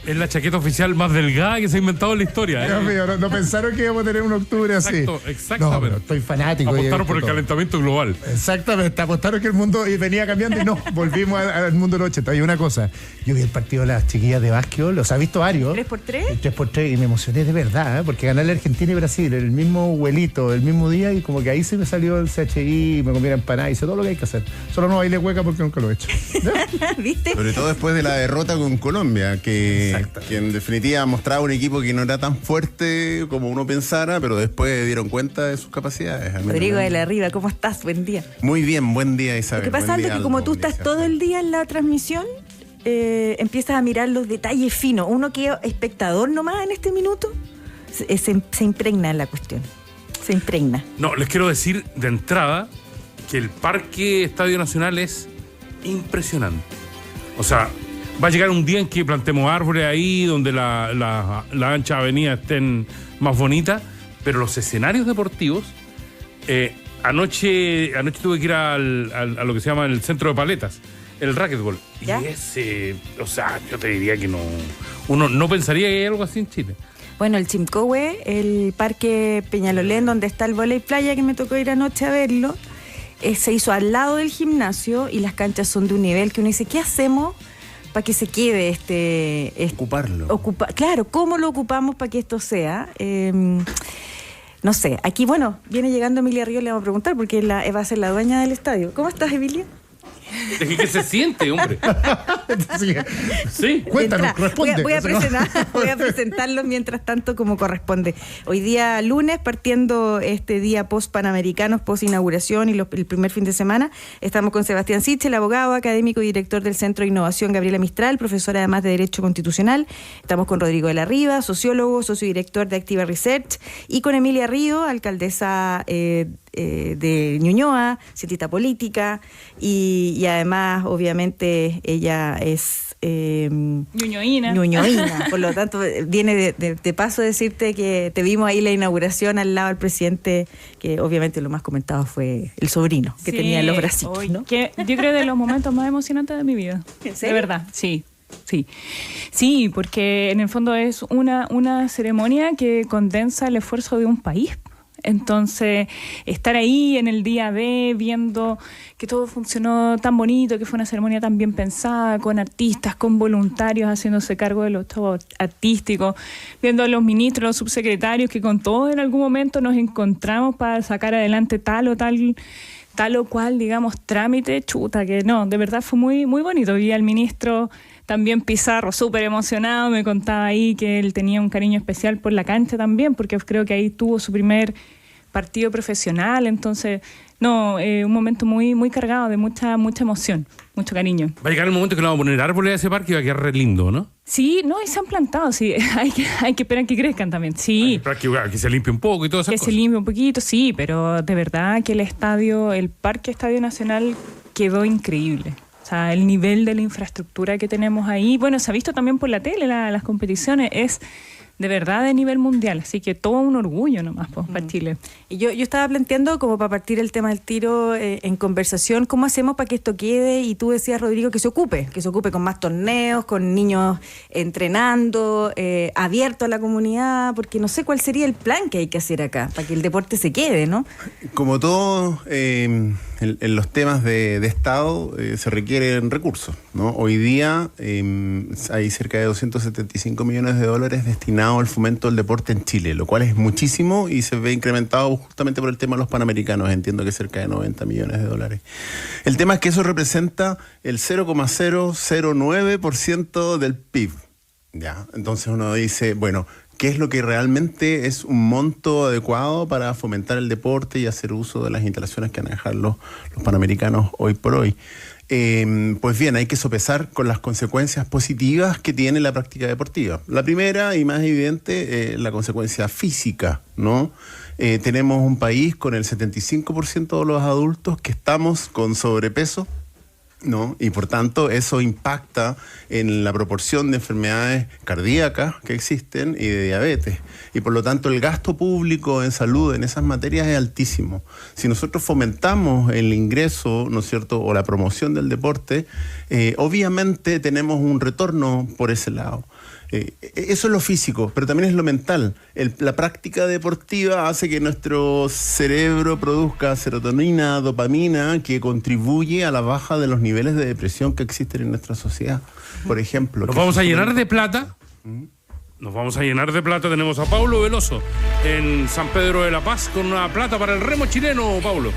Es la chaqueta oficial más delgada que se ha inventado en la historia. Dios mío, no pensaron que íbamos a tener un octubre así. Exactamente. No, pero estoy fanático. Apostaron por el calentamiento global. Exactamente, apostaron que el mundo venía cambiando y no, volvimos al mundo de los 80. Hay una cosa, yo vi el partido de las chiquillas de básquetbol, los ha visto varios. ¿3x3? 3x3 y me emocioné de verdad, porque ganarle a Argentina y Brasil el mismo vuelito, el mismo día, y como que ahí se me salió el CHI, me comí la empanada, hice todo lo que hay que hacer. Solo no bailé hueca porque nunca lo he hecho. ¿Viste? Sobre todo después de la derrota con Colombia, que en definitiva mostraba un equipo que no era tan fuerte como uno pensara, pero después dieron cuenta de sus capacidades. Rodrigo de la Riva, ¿cómo estás? Buen día. Muy bien, buen día, Isabel. Lo que pasa es que como tú estás todo el día en la transmisión, empiezas a mirar los detalles finos. Uno que es espectador nomás en este minuto, se impregna en la cuestión. Se impregna. No, les quiero decir de entrada que el Parque Estadio Nacional es impresionante. O sea, va a llegar un día en que plantemos árboles ahí, donde la ancha avenida estén más bonitas, pero los escenarios deportivos, anoche tuve que ir a lo que se llama el centro de paletas, el racquetball. ¿Ya? Y ese, o sea, yo te diría que no, uno no pensaría que hay algo así en Chile. Bueno, el Chimcohue, el Parque Peñalolén, donde está el vóley playa, que me tocó ir anoche a verlo, se hizo al lado del gimnasio y las canchas son de un nivel que uno dice, ¿qué hacemos para que se quede Ocuparlo. Claro, ¿cómo lo ocupamos para que esto sea? No sé, aquí, bueno, viene llegando Emilia Ríos, le vamos a preguntar, porque va a ser la dueña del estadio. ¿Cómo estás, Emilia? Es que se siente, hombre. Sí. Cuéntanos, responde. Voy a presentarlo mientras tanto como corresponde. Hoy día lunes, partiendo este día post-panamericanos, post-inauguración y el primer fin de semana, estamos con Sebastián Sichel, abogado, académico y director del Centro de Innovación Gabriela Mistral, profesora además de Derecho Constitucional. Estamos con Rodrigo de la Riva, sociólogo, socio director de Activa Research, y con Emilia Ríos, alcaldesa de Ñuñoa, cientista política, y además, obviamente, ella es ñuñoína. Por lo tanto, viene de paso decirte que te vimos ahí la inauguración al lado del presidente, que obviamente lo más comentado fue el sobrino que tenía en los bracitos, ¿no? Que yo creo de los momentos más emocionantes de mi vida. ¿En serio? De verdad, sí. Sí, porque en el fondo es una ceremonia que condensa el esfuerzo de un país. Entonces, estar ahí en el día D, viendo que todo funcionó tan bonito, que fue una ceremonia tan bien pensada, con artistas, con voluntarios haciéndose cargo de los shows artísticos, viendo a los ministros, los subsecretarios, que con todos en algún momento nos encontramos para sacar adelante tal o cual, digamos, trámite, chuta, que no, de verdad fue muy, muy bonito. Vi al ministro también Pizarro súper emocionado, me contaba ahí que él tenía un cariño especial por la cancha también, porque creo que ahí tuvo su primer partido profesional, entonces, un momento muy, muy cargado de mucha emoción, mucho cariño. Va a llegar el momento que le vamos a poner árboles a ese parque y va a quedar re lindo, ¿no? Sí, y se han plantado, sí, hay que esperar que crezcan también, sí. Que se limpie un poco y todo eso. Que se limpie un poquito, sí, pero de verdad que el Parque Estadio Nacional quedó increíble. O sea, el nivel de la infraestructura que tenemos ahí, bueno, se ha visto también por la tele, las competiciones, es de verdad de nivel mundial, así que todo un orgullo nomás para Chile. Y yo estaba planteando, como para partir el tema del tiro en conversación, ¿cómo hacemos para que esto quede? Y tú decías, Rodrigo, que se ocupe con más torneos, con niños entrenando, abierto a la comunidad, porque no sé cuál sería el plan que hay que hacer acá, para que el deporte se quede, ¿no? Como todo, en los temas de Estado se requieren recursos, ¿no? Hoy día hay cerca de 275 millones de dólares destinados al fomento del deporte en Chile, lo cual es muchísimo y se ve incrementado justamente por el tema de los Panamericanos. Entiendo que cerca de 90 millones de dólares. El tema es que eso representa el 0,009% del PIB. ¿Ya? Entonces uno dice, bueno, ¿qué es lo que realmente es un monto adecuado para fomentar el deporte y hacer uso de las instalaciones que van a dejar los Panamericanos hoy por hoy? Pues bien, hay que sopesar con las consecuencias positivas que tiene la práctica deportiva. La primera y más evidente, la consecuencia física, ¿no? Tenemos un país con el 75% de los adultos que estamos con sobrepeso ¿no? Y por tanto eso impacta en la proporción de enfermedades cardíacas que existen y de diabetes. Y por lo tanto el gasto público en salud en esas materias es altísimo. Si nosotros fomentamos el ingreso, ¿no es cierto?, o la promoción del deporte, obviamente tenemos un retorno por ese lado. Eso es lo físico, pero también es lo mental. La práctica deportiva hace que nuestro cerebro produzca serotonina, dopamina, que contribuye a la baja de los niveles de depresión que existen en nuestra sociedad. Por ejemplo. Nos vamos a llenar de plata. Nos vamos a llenar de plata. Tenemos a Paulo Veloso en San Pedro de la Paz con una plata para el remo chileno, Paulo.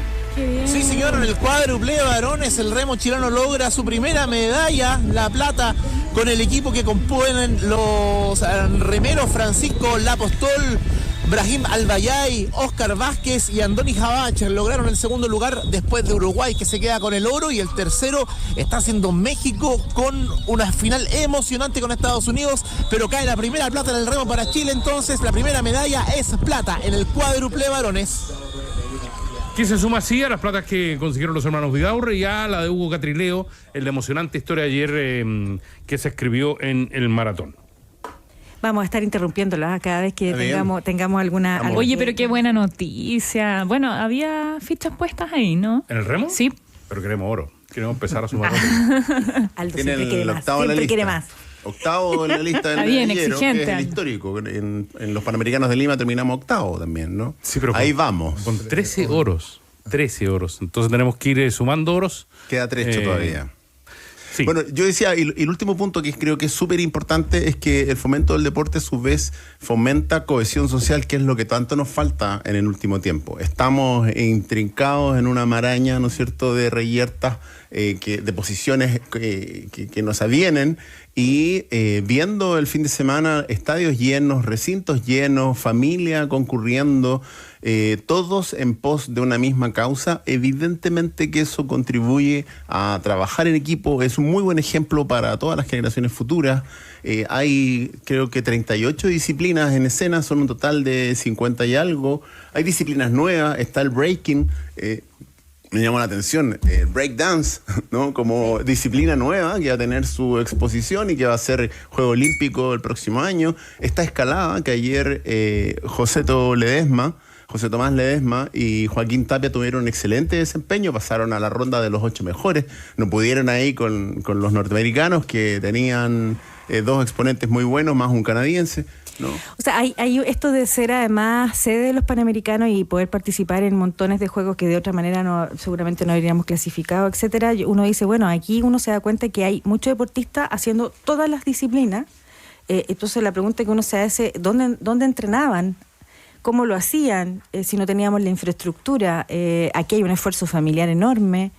Sí, señor, en el cuádruple de varones el remo chileno logra su primera medalla, la plata, con el equipo que componen los remeros Francisco Lapostol, Brahim Albayay, Oscar Vázquez y Andoni Jabach. Lograron el segundo lugar después de Uruguay, que se queda con el oro, y el tercero está siendo México, con una final emocionante con Estados Unidos, pero cae la primera plata en el remo para Chile. Entonces la primera medalla es plata en el cuádruple de varones. Que se suma así a las platas que consiguieron los hermanos Vidaurre y a la de Hugo Catrileo en la emocionante historia de ayer que se escribió en el maratón. Vamos a estar interrumpiéndola cada vez que tengamos alguna... Oye, pero qué buena noticia. Bueno, había fichas puestas ahí, ¿no? ¿En el remo? Sí. Pero queremos oro. Queremos empezar a sumar oro. Aldo Tiene siempre quiere el más. octavo en la Siempre lista. quiere más. Octavo en la lista del Está bien, medallero, exigente. que es el histórico. En los Panamericanos de Lima terminamos octavo también, ¿no? Sí, pero ahí vamos. Con 13 oros. 13 oros. Entonces tenemos que ir sumando oros. Queda trecho todavía. Sí. Bueno, yo decía, y el último punto que creo que es súper importante es que el fomento del deporte a su vez fomenta cohesión social, que es lo que tanto nos falta en el último tiempo. Estamos intrincados en una maraña, ¿no es cierto?, de reyertas, de posiciones que nos avienen, y viendo el fin de semana estadios llenos, recintos llenos, familia concurriendo, todos en pos de una misma causa, evidentemente que eso contribuye a trabajar en equipo. Es un muy buen ejemplo para todas las generaciones futuras. Hay creo que 38 disciplinas en escena, son un total de 50 y algo. Hay disciplinas nuevas, está el breaking, me llamó la atención, breakdance, ¿no?, como disciplina nueva que va a tener su exposición y que va a ser Juego Olímpico el próximo año. Esta escalada que ayer José Tomás Ledesma y Joaquín Tapia tuvieron un excelente desempeño, pasaron a la ronda de los 8 mejores, no pudieron ahí con los norteamericanos, que tenían 2 exponentes muy buenos, más un canadiense, ¿no? O sea, hay esto de ser además sede de los Panamericanos y poder participar en montones de juegos que de otra manera seguramente no habríamos clasificado, etcétera. Uno dice, bueno, aquí uno se da cuenta que hay muchos deportistas haciendo todas las disciplinas. Entonces la pregunta que uno se hace, ¿dónde entrenaban? ¿Cómo lo hacían si no teníamos la infraestructura? Aquí hay un esfuerzo familiar enorme.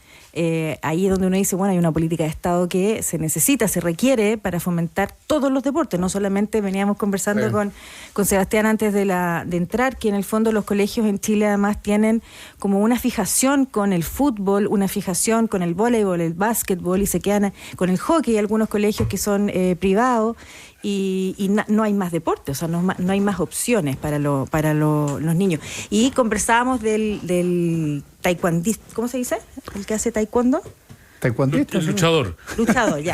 Ahí es donde uno dice, bueno, hay una política de Estado que se requiere para fomentar todos los deportes. No solamente veníamos conversando con Sebastián antes de entrar, que en el fondo los colegios en Chile además tienen como una fijación con el fútbol, una fijación con el voleibol, el básquetbol, y se quedan con el hockey. Hay algunos colegios que son privados. Y no hay más deporte, o sea, no hay más opciones para los niños. Y conversábamos del taekwondista, ¿cómo se dice? ¿El que hace taekwondo? Taekwondista. Luchador,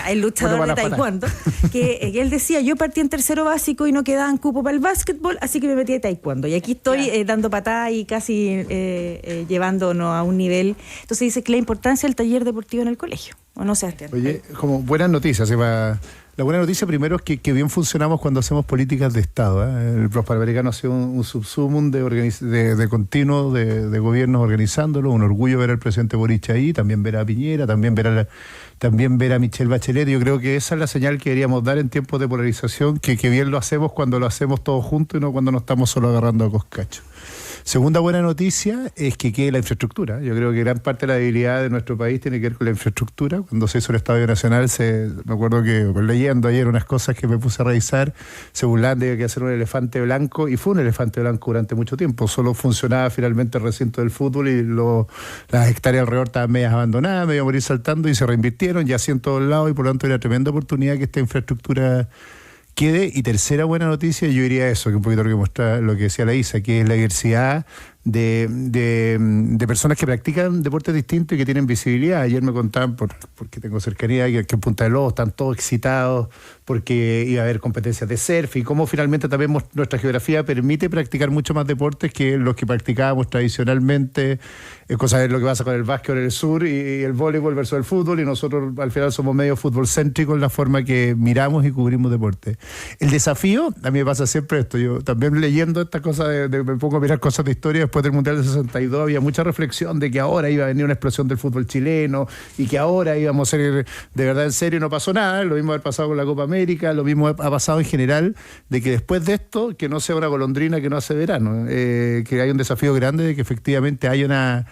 el luchador bueno, de taekwondo, que él decía, yo partí en tercero básico y no quedaban cupo para el básquetbol, así que me metí a taekwondo. Y aquí estoy dando patadas y casi llevándonos a un nivel. Entonces dice que la importancia del taller deportivo en el colegio, ¿o no, Sebastián? Oye, como buenas noticias, la buena noticia primero es que bien funcionamos cuando hacemos políticas de Estado. Los Panamericanos ha sido un subsumum de continuo de gobiernos organizándolo. Un orgullo ver al presidente Boric ahí, también ver a Piñera, también ver a Michelle Bachelet. Yo creo que esa es la señal que deberíamos dar en tiempos de polarización, que bien lo hacemos cuando lo hacemos todos juntos y no cuando nos estamos solo agarrando a coscacho. Segunda buena noticia es que quede la infraestructura. Yo creo que gran parte de la debilidad de nuestro país tiene que ver con la infraestructura. Cuando se hizo el Estadio Nacional, me acuerdo que leyendo ayer unas cosas que me puse a revisar, se burlaban de que iba a ser un elefante blanco, y fue un elefante blanco durante mucho tiempo. Solo funcionaba finalmente el recinto del fútbol y las hectáreas alrededor estaban medias abandonadas, medio a morir saltando, y se reinvirtieron ya así en todos lados, y por lo tanto era tremenda oportunidad que esta infraestructura quede. Y tercera buena noticia, yo diría eso, que un poquito lo que decía la Isa, que es la diversidad de personas que practican deportes distintos y que tienen visibilidad. Ayer me contaban, porque tengo cercanía, que en Punta del Lobo están todos excitados porque iba a haber competencias de surf y cómo finalmente también nuestra geografía permite practicar mucho más deportes que los que practicábamos tradicionalmente, cosa de lo que pasa con el básquet en el sur y el voleibol versus el fútbol, y nosotros al final somos medio fútbol céntricos en la forma que miramos y cubrimos deporte. El desafío, a mí me pasa siempre esto, yo también leyendo esta cosa me pongo a mirar cosas de historia. Después del Mundial de 62 había mucha reflexión de que ahora iba a venir una explosión del fútbol chileno y que ahora íbamos a ser de verdad en serio, y no pasó nada. Lo mismo ha pasado con la Copa América, lo mismo ha pasado en general, de que después de esto, que no sea una golondrina que no hace verano, que hay un desafío grande de que efectivamente haya una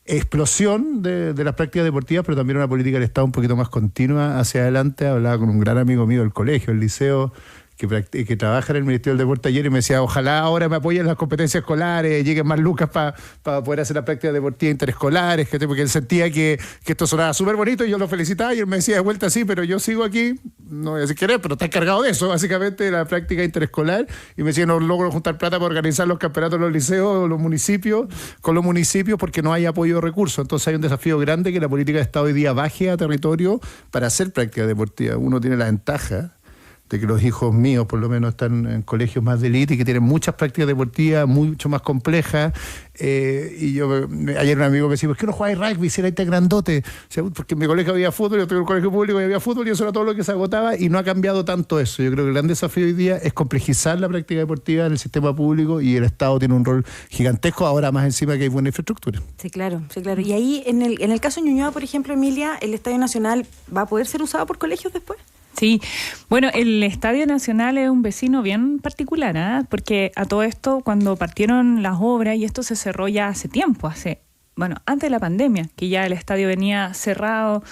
explosión de las prácticas deportivas, pero también una política del Estado un poquito más continua hacia adelante. Hablaba con un gran amigo mío del colegio, el liceo, que trabaja en el Ministerio del Deporte ayer, y me decía, ojalá ahora me apoyen en las competencias escolares, lleguen más lucas para poder hacer las prácticas deportivas interescolares, porque él sentía que esto sonaba súper bonito y yo lo felicitaba, y él me decía de vuelta, sí, pero yo sigo aquí, no voy a decir querer, pero está encargado de eso, básicamente, de la práctica interescolar, y me decía, no logro juntar plata para organizar los campeonatos en los liceos, los municipios, con los municipios, porque no hay apoyo de recursos. Entonces hay un desafío grande que la política de Estado hoy día baje a territorio para hacer prácticas deportivas. Uno tiene la ventaja de que los hijos míos por lo menos están en colegios más de élite y que tienen muchas prácticas deportivas mucho más complejas, y ayer un amigo me decía, ¿por qué no jugáis rugby si erais tan grandote? O sea, porque en mi colegio había fútbol, yo tengo un colegio público y había fútbol, y eso era todo lo que se agotaba, y no ha cambiado tanto eso. Yo creo que el gran desafío hoy día es complejizar la práctica deportiva en el sistema público, y el Estado tiene un rol gigantesco, ahora más encima que hay buena infraestructura. Sí, claro, sí, claro. Y ahí, en el caso de Ñuñoa, por ejemplo, Emilia, ¿el Estadio Nacional va a poder ser usado por colegios después? Sí, bueno, el Estadio Nacional es un vecino bien particular, ¿eh? Porque a todo esto, cuando partieron las obras, y esto se cerró ya hace tiempo, antes de la pandemia, que ya el estadio venía cerrado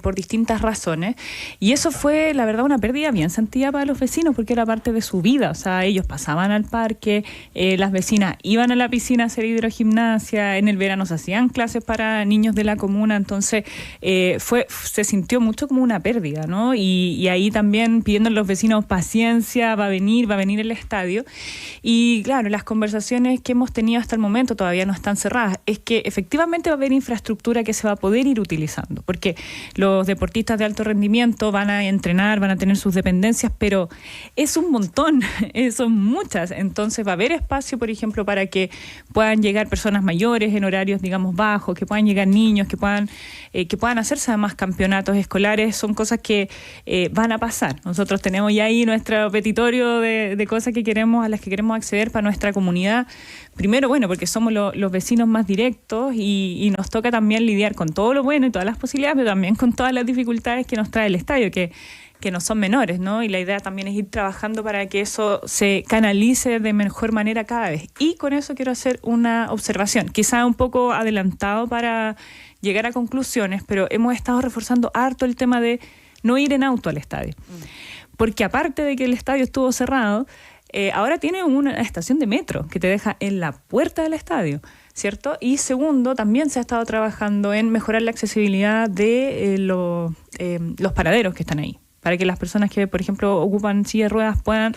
por distintas razones, y eso fue, la verdad, una pérdida bien sentida para los vecinos, porque era parte de su vida. O sea, ellos pasaban al parque, las vecinas iban a la piscina a hacer hidrogimnasia, en el verano se hacían clases para niños de la comuna, entonces se sintió mucho como una pérdida, ¿no? Y ahí también pidiendo a los vecinos paciencia, va a venir el estadio. Y claro, las conversaciones que hemos tenido hasta el momento todavía no están cerradas, es que efectivamente va a haber infraestructura que se va a poder ir utilizando, porque los deportistas de alto rendimiento van a entrenar, van a tener sus dependencias, pero es un montón, son muchas. Entonces va a haber espacio, por ejemplo, para que puedan llegar personas mayores en horarios, digamos, bajos, que puedan llegar niños, que puedan hacerse además campeonatos escolares. Son cosas que van a pasar. Nosotros tenemos ya ahí nuestro petitorio de cosas a las que queremos acceder para nuestra comunidad. Primero, porque somos los vecinos más directos, y nos toca también lidiar con todo lo bueno y todas las posibilidades, pero también con todas las dificultades que nos trae el estadio, que no son menores, ¿no? Y la idea también es ir trabajando para que eso se canalice de mejor manera cada vez. Y con eso quiero hacer una observación, quizá un poco adelantado para llegar a conclusiones, pero hemos estado reforzando harto el tema de no ir en auto al estadio. Porque aparte de que el estadio estuvo cerrado, ahora tiene una estación de metro que te deja en la puerta del estadio, ¿cierto? Y segundo, también se ha estado trabajando en mejorar la accesibilidad de los paraderos que están ahí, para que las personas que, por ejemplo, ocupan silla de ruedas puedan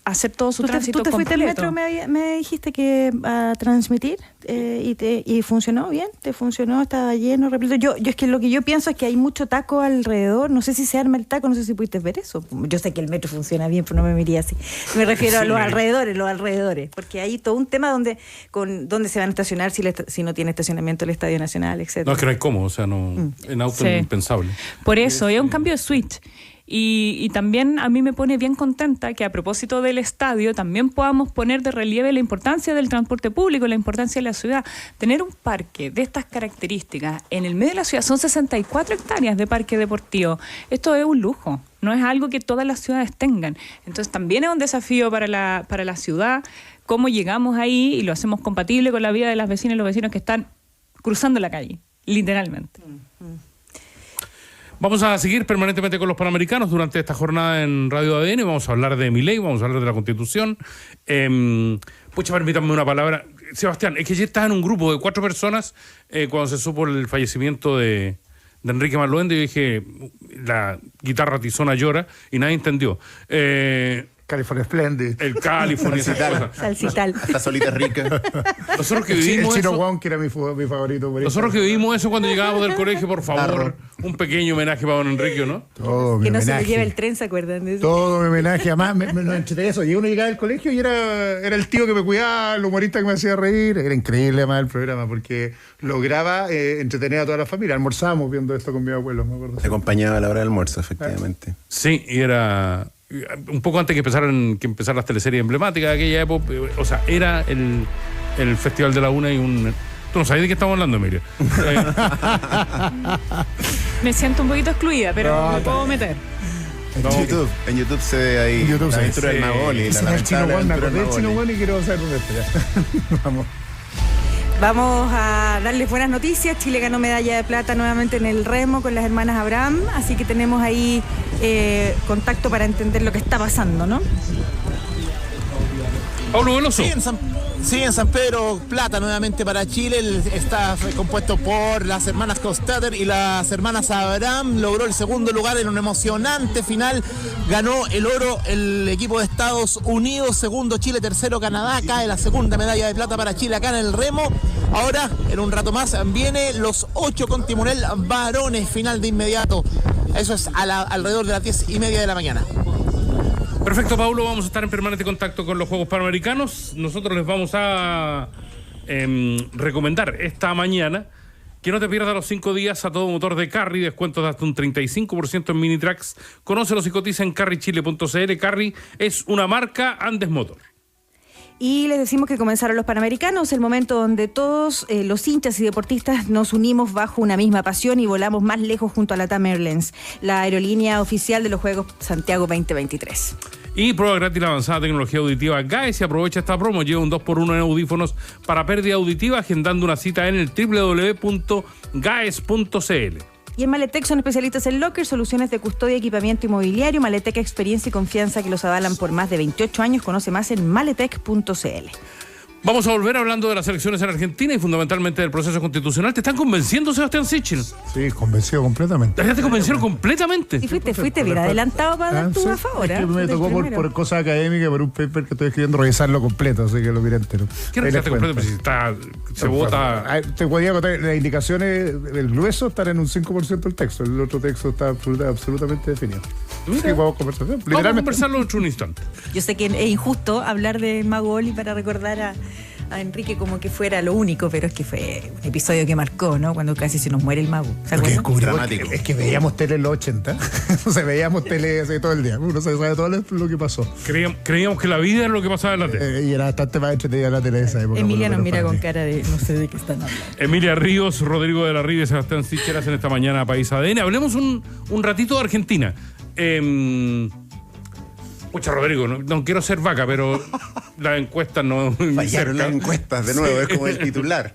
hacer todo su tránsito completo. ¿Tú te fuiste al metro, me dijiste que a transmitir, y funcionó bien? ¿Te funcionó? ¿Estaba lleno, repleto? Yo es que lo que yo pienso es que hay mucho taco alrededor, no sé si se arma el taco, no sé si pudiste ver eso. Yo sé que el metro funciona bien, pero no me miría así. Me refiero a los alrededores, porque hay todo un tema donde se van a estacionar si no tiene estacionamiento el Estadio Nacional, etcétera. No, es que no hay cómo, o sea, no, en auto es impensable. Por eso, es un cambio de switch. Y también a mí me pone bien contenta que a propósito del estadio también podamos poner de relieve la importancia del transporte público, la importancia de la ciudad. Tener un parque de estas características en el medio de la ciudad, son 64 hectáreas de parque deportivo. Esto es un lujo, no es algo que todas las ciudades tengan. Entonces también es un desafío para la ciudad, cómo llegamos ahí y lo hacemos compatible con la vida de las vecinas y los vecinos que están cruzando la calle, literalmente. Vamos a seguir permanentemente con los Panamericanos durante esta jornada en Radio ADN. Vamos a hablar de Milei, vamos a hablar de la Constitución. Permítanme una palabra. Sebastián, es que ya estás en un grupo de 4 personas cuando se supo el fallecimiento de Enrique Marluende. Yo dije, la guitarra tizona llora, y nadie entendió. California Splendid. el California, esas cosas. Salsital. La solita es rica. Nosotros que El vivimos Chino eso, Wong, que era mi favorito. por nosotros eso. que vivimos eso cuando llegábamos del colegio, por favor, un pequeño homenaje para don Enrique, ¿no? Todo mi Que no se homenaje. le lleve el tren, ¿se acuerdan de eso? Todo mi homenaje. Además, nos entreté eso. Y uno llegaba al colegio y era el tío que me cuidaba, el humorista que me hacía reír. Era increíble además el programa porque lograba entretener a toda la familia. Almorzábamos viendo esto con mi abuelo, me acuerdo. Te acompañaba a la hora del almuerzo, efectivamente. Sí, y era un poco antes que empezaran las teleseries emblemáticas de aquella época. O sea, era el Festival de la Una y un... Tú no sabes de qué estamos hablando, Emilio. Me siento un poquito excluida, pero No, me puedo meter. En YouTube se ve ahí En YouTube la se ve. aventura del Sí. Magoli. Ese La era el Chino lamentable Wong, me aventura acordé del del Chino Magoli. Wong y quiero saber dónde está. Vamos. Vamos a darles buenas noticias. Chile ganó medalla de plata nuevamente en el remo con las hermanas Abraham, así que tenemos ahí contacto para entender lo que está pasando, ¿no? Pablo Veloso. Sí, en San Pedro, plata nuevamente para Chile. El staff compuesto por las hermanas Kostader y las hermanas Abraham logró el segundo lugar en un emocionante final. Ganó el oro el equipo de Estados Unidos, segundo Chile, tercero Canadá. Cae la segunda medalla de plata para Chile acá en el remo. Ahora, en un rato más, viene los 8 con timonel varones, final de inmediato. Eso es alrededor de las 10:30 de la mañana. Perfecto, Paulo, vamos a estar en permanente contacto con los Juegos Panamericanos. Nosotros les vamos a recomendar esta mañana que no te pierdas los 5 días a todo motor de Carry, descuentos de hasta un 35% en mini tracks. Conócelos y cotiza en carrychile.cl. Carry es una marca Andes Motor. Y les decimos que comenzaron los Panamericanos, el momento donde todos los hinchas y deportistas nos unimos bajo una misma pasión y volamos más lejos junto a la TAM Airlines, la aerolínea oficial de los Juegos Santiago 2023. Y prueba gratis la avanzada tecnología auditiva GAES y aprovecha esta promo. Lleva un 2x1 en audífonos para pérdida auditiva, agendando una cita en el www.gaes.cl. Y en Maletec son especialistas en locker, soluciones de custodia, equipamiento inmobiliario. Maletec, experiencia y confianza que los avalan por más de 28 años. Conoce más en maletec.cl. Vamos a volver hablando de las elecciones en Argentina y fundamentalmente del proceso constitucional. ¿Te están convenciendo, Sebastián Sichel? Sí, convencido completamente. ¿Ya te convencieron completamente? Y fuiste bien adelantado para dar tu Sí, a favor. es que me tocó por cosas académicas, por un paper que estoy escribiendo, revisarlo completo, así que lo miré entero. ¿Qué Ahí les revisaste completo? cuento. Pues si se vota... Te podía contar, las indicaciones, el grueso están en un 5% del texto, el otro texto está absolutamente definido. Mira. Sí, vamos a conversar. Vamos a Literalmente. conversarlo en un instante. Yo sé que es injusto hablar de Mago Oli para recordar a Enrique como que fuera lo único, pero es que fue un episodio que marcó, ¿no? Cuando casi se nos muere el mago. ¿Se Lo que acuerdan? descubrimos Dramático. es que veíamos tele en los 80. O sea, veíamos tele así todo el día. Uno se sabe todo lo que pasó. Creíamos que la vida era lo que pasaba en la tele. Y era bastante más entretenida la tele de esa época. Emilia por lo nos menos mira para con mí. cara de no sé de qué están hablando. Emilia Ríos, Rodrigo de la Riva y Sebastián Sichel hacen esta mañana País ADN. Hablemos un ratito de Argentina. Pucha, Rodrigo, no quiero ser vaca, pero las encuestas no... Fallaron las encuestas, de nuevo, es como el titular.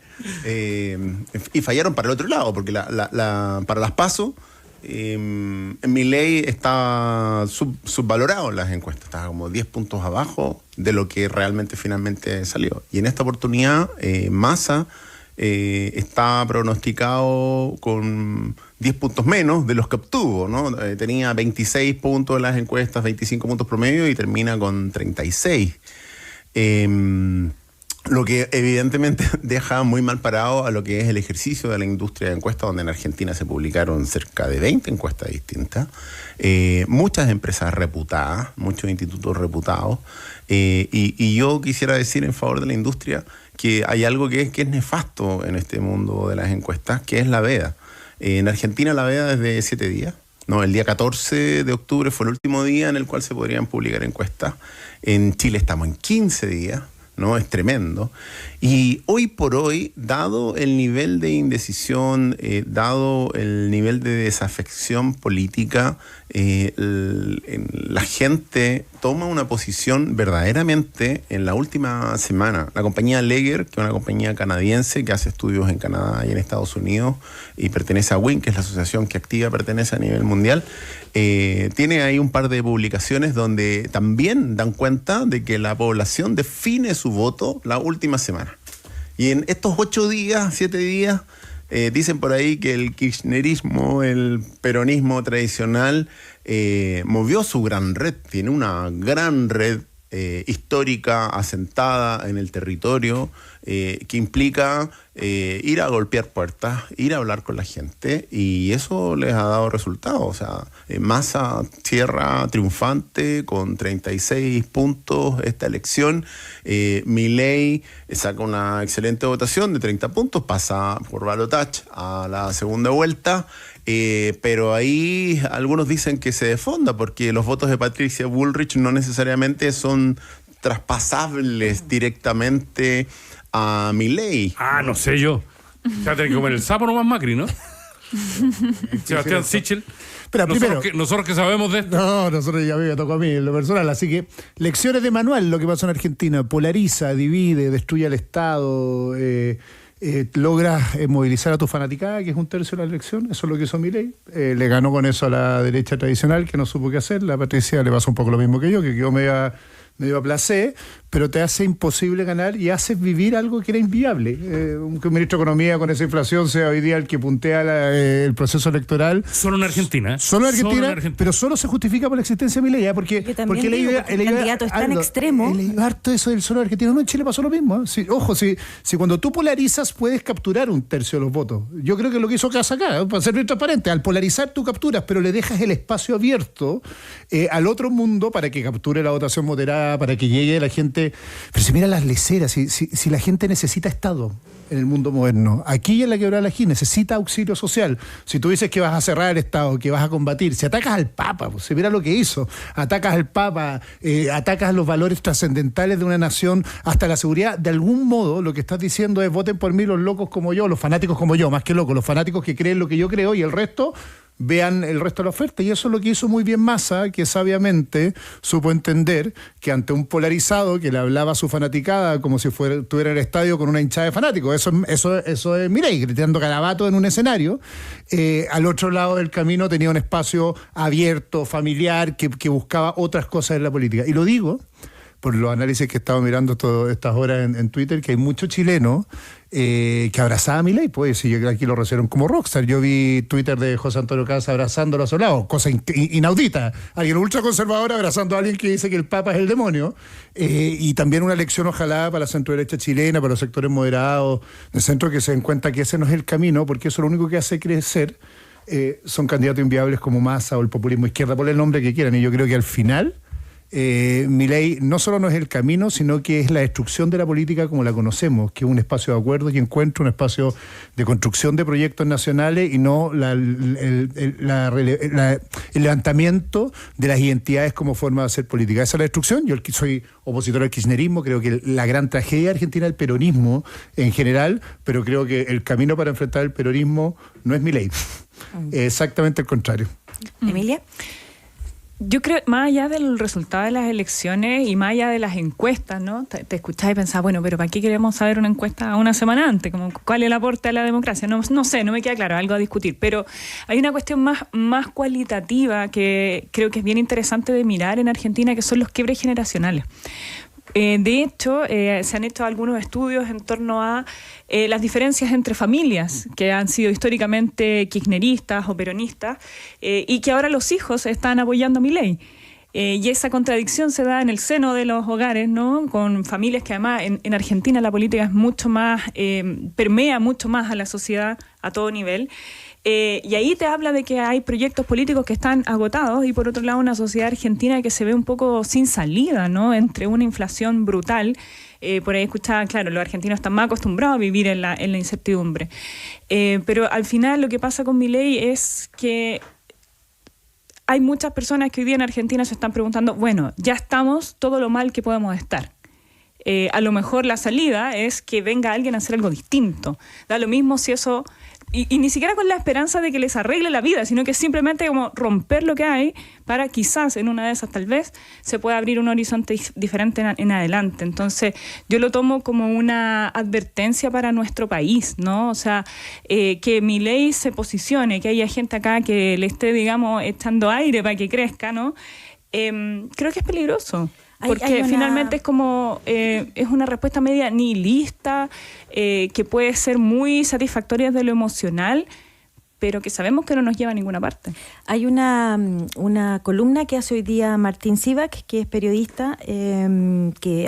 Y fallaron para el otro lado, porque para las PASO, Milei está subvalorado en las encuestas, estaba como 10 puntos abajo de lo que realmente finalmente salió. Y en esta oportunidad, Massa está pronosticado con 10 puntos menos de los que obtuvo, ¿no? Tenía 26 puntos en las encuestas, 25 puntos promedio y termina con 36. Lo que evidentemente deja muy mal parado a lo que es el ejercicio de la industria de encuestas, donde en Argentina se publicaron cerca de 20 encuestas distintas, muchas empresas reputadas, muchos institutos reputados, y yo quisiera decir en favor de la industria que hay algo que es nefasto en este mundo de las encuestas, que es la veda. En Argentina la veda es de 7 días. No, el día 14 de octubre fue el último día en el cual se podrían publicar encuestas. En Chile estamos en 15 días, ¿no? Es tremendo. Y hoy por hoy, dado el nivel de indecisión, dado el nivel de desafección política, la gente toma una posición verdaderamente en la última semana. La compañía Leger, que es una compañía canadiense que hace estudios en Canadá y en Estados Unidos y pertenece a WIN, que es la asociación que activa pertenece a nivel mundial, tiene ahí un par de publicaciones donde también dan cuenta de que la población define su voto la última semana. Y en estos 8 días, 7 días, Dicen por ahí que el kirchnerismo, el peronismo tradicional, movió su gran red, tiene una gran red histórica asentada en el territorio, que implica ir a golpear puertas, ir a hablar con la gente, y eso les ha dado resultados. O sea, Massa cierra triunfante con 36 puntos esta elección. Milei saca una excelente votación de 30 puntos, pasa por balotaje a la segunda vuelta. Pero ahí algunos dicen que se desfonda porque los votos de Patricia Bullrich no necesariamente son traspasables directamente a Milei. No sé yo. Se va a tener que comer el sapo nomás Macri, ¿no? Sebastián Sichel. Pero Nosotros que sabemos de esto. No, nosotros ya me tocó a mí en lo personal, así que lecciones de manual lo que pasó en Argentina: polariza, divide, destruye al Estado, logra movilizar a tu fanaticada, que es 1/3 de la elección. Eso es lo que hizo Milei. Le ganó con eso a la derecha tradicional, que no supo qué hacer. La Patricia le pasó un poco lo mismo que yo, que quedó medio a placé, pero te hace imposible ganar y haces vivir algo que era inviable. Que un ministro de Economía con esa inflación sea hoy día el que puntea el proceso electoral. Solo en Argentina. Solo en Argentina, pero solo se justifica por la existencia de Milei, porque el candidato es tan extremo. El harto eso del solo argentino. No, en Chile pasó lo mismo. Si cuando tú polarizas puedes capturar 1/3 de los votos. Yo creo que lo que hizo Casa acá, para ser bien transparente, al polarizar tú capturas, pero le dejas el espacio abierto al otro mundo para que capture la votación moderada, para que llegue la gente. Pero si mira las leceras, si la gente necesita Estado en el mundo moderno, aquí en la Quebrada de la Gil necesita auxilio social. Si tú dices que vas a cerrar el Estado, que vas a combatir, si atacas al Papa, pues, mira lo que hizo, atacas al Papa, atacas los valores trascendentales de una nación, hasta la seguridad, de algún modo lo que estás diciendo es: voten por mí los locos como yo, los fanáticos como yo, más que locos, los fanáticos que creen lo que yo creo, y el resto vean el resto de la oferta. Y eso es lo que hizo muy bien Massa, que sabiamente supo entender que ante un polarizado que le hablaba a su fanaticada como si estuviera en el estadio con una hinchada de fanáticos, eso es Milei gritando garabato en un escenario, al otro lado del camino tenía un espacio abierto, familiar, que buscaba otras cosas en la política. Y lo digo por los análisis que he estado mirando estas horas en Twitter, que hay muchos chilenos que abrazaban a Milei, pues, y aquí lo recibieron como rockstar. Yo vi Twitter de José Antonio Caz abrazándolo a su lado, cosa inaudita. Alguien ultraconservador abrazando a alguien que dice que el Papa es el demonio. Y también una lección, ojalá, para la centro-derecha chilena, para los sectores moderados del centro, que se den cuenta que ese no es el camino, porque eso lo único que hace crecer son candidatos inviables como Massa o el populismo izquierda, por el nombre que quieran. Y yo creo que al final Milei no solo no es el camino, sino que es la destrucción de la política como la conocemos, que es un espacio de acuerdo y encuentro, un espacio de construcción de proyectos nacionales, y no el levantamiento de las identidades como forma de hacer política. Esa es la destrucción. Yo soy opositor al kirchnerismo, creo que la gran tragedia argentina es el peronismo en general, pero creo que el camino para enfrentar el peronismo no es Milei, exactamente el contrario. Emilia. Yo creo, más allá del resultado de las elecciones y más allá de las encuestas, ¿no? Te escuchás y pensás, bueno, pero ¿para qué queremos saber una encuesta una semana antes? Como, ¿cuál es el aporte a la democracia? No sé, no me queda claro, algo a discutir. Pero hay una cuestión más cualitativa que creo que es bien interesante de mirar en Argentina, que son los quiebres generacionales. De hecho, se han hecho algunos estudios en torno a las diferencias entre familias que han sido históricamente kirchneristas o peronistas y que ahora los hijos están apoyando a Milei. Y esa contradicción se da en el seno de los hogares, ¿no? Con familias que además en Argentina la política es mucho más, permea mucho más a la sociedad a todo nivel. Y ahí te habla de que hay proyectos políticos que están agotados y por otro lado una sociedad argentina que se ve un poco sin salida, ¿no? Entre una inflación brutal. Por ahí escuchaba, claro, los argentinos están más acostumbrados a vivir en la incertidumbre. Pero al final lo que pasa con Milei es que hay muchas personas que hoy día en Argentina se están preguntando, bueno, ya estamos todo lo mal que podemos estar. A lo mejor la salida es que venga alguien a hacer algo distinto. Da lo mismo si eso... Y ni siquiera con la esperanza de que les arregle la vida, sino que simplemente como romper lo que hay para quizás en una de esas tal vez se pueda abrir un horizonte diferente en adelante. Entonces yo lo tomo como una advertencia para nuestro país, ¿no? O sea, que Milei se posicione, que haya gente acá que le esté, digamos, echando aire para que crezca, ¿no? Creo que es peligroso. Porque finalmente es como, es una respuesta media nihilista, que puede ser muy satisfactoria desde lo emocional, pero que sabemos que no nos lleva a ninguna parte. Hay una columna que hace hoy día Martín Sivak, que es periodista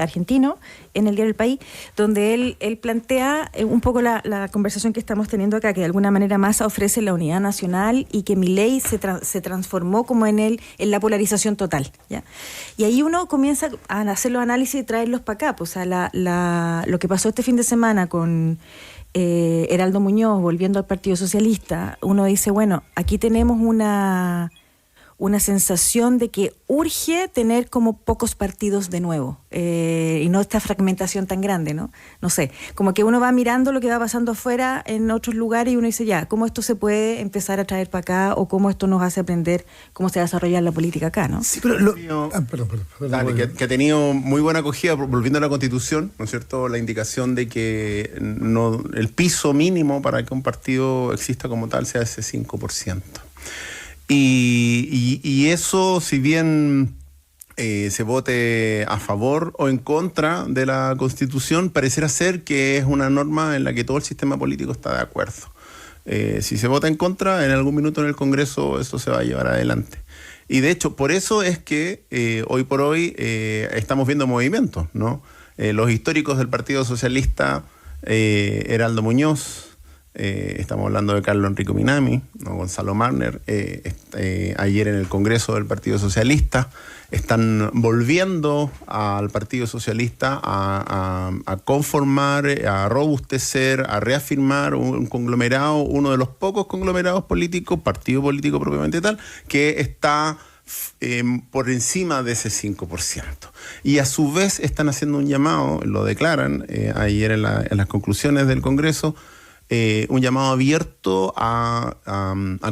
argentino, en el diario El País, donde él plantea un poco la conversación que estamos teniendo acá, que de alguna manera Massa ofrece la unidad nacional y que Milei se transformó como en la polarización total, ¿ya? Y ahí uno comienza a hacer los análisis y traerlos para acá. Pues, o sea, lo que pasó este fin de semana con Heraldo Muñoz volviendo al Partido Socialista, uno dice, bueno, aquí tenemos una sensación de que urge tener como pocos partidos de nuevo, y no esta fragmentación tan grande, ¿no? No sé, como que uno va mirando lo que va pasando afuera en otros lugares y uno dice, ya, ¿cómo esto se puede empezar a traer para acá o cómo esto nos hace aprender cómo se desarrolla la política acá, ¿no? Sí, pero perdón. Que ha tenido muy buena acogida, volviendo a la Constitución, ¿no es cierto? La indicación de que el piso mínimo para que un partido exista como tal sea ese 5%. Y eso, si bien se vote a favor o en contra de la Constitución, pareciera ser que es una norma en la que todo el sistema político está de acuerdo. Si se vota en contra, en algún minuto en el Congreso eso se va a llevar adelante. Y de hecho, por eso es que hoy por hoy estamos viendo movimientos, ¿no? Los históricos del Partido Socialista, Heraldo Muñoz, estamos hablando de Carlos Enrico Minami, ¿no? Gonzalo Marner, ayer en el Congreso del Partido Socialista, están volviendo al Partido Socialista a conformar, a robustecer, a reafirmar un conglomerado, uno de los pocos conglomerados políticos, partido político propiamente tal, que está por encima de ese 5%. Y a su vez están haciendo un llamado, lo declaran ayer en las conclusiones del Congreso, un llamado abierto a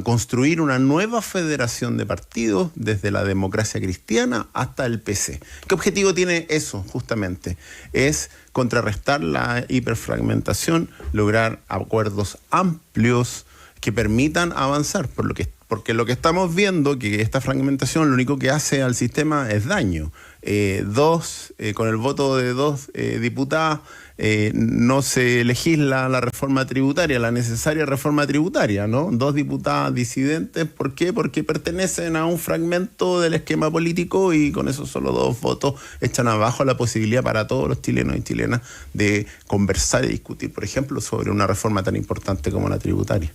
construir una nueva federación de partidos desde la democracia cristiana hasta el PC. ¿Qué objetivo tiene eso justamente? Es contrarrestar la hiperfragmentación, lograr acuerdos amplios que permitan avanzar, porque lo que estamos viendo, que esta fragmentación lo único que hace al sistema es daño. Con el voto de 2 diputadas, no se legisla la reforma tributaria, la necesaria reforma tributaria, ¿no? 2 diputadas disidentes, ¿por qué? Porque pertenecen a un fragmento del esquema político y con esos solo 2 votos echan abajo la posibilidad para todos los chilenos y chilenas de conversar y discutir, por ejemplo, sobre una reforma tan importante como la tributaria.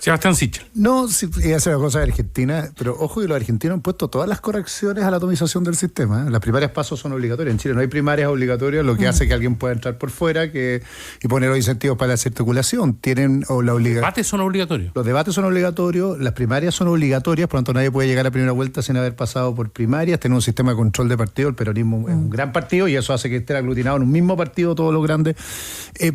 Sebastián Sichel. No, sí, es una cosa de Argentina, pero ojo que los argentinos han puesto todas las correcciones a la atomización del sistema, ¿eh? Las primarias pasos son obligatorias. En Chile no hay primarias obligatorias, lo que hace que alguien pueda entrar por fuera y poner los incentivos para la circulación. Tienen la obligación. ¿Los debates son obligatorios? Los debates son obligatorios, las primarias son obligatorias, por lo tanto nadie puede llegar a primera vuelta sin haber pasado por primarias. Tener un sistema de control de partido, el peronismo es un gran partido y eso hace que estén aglutinados en un mismo partido todos los grandes.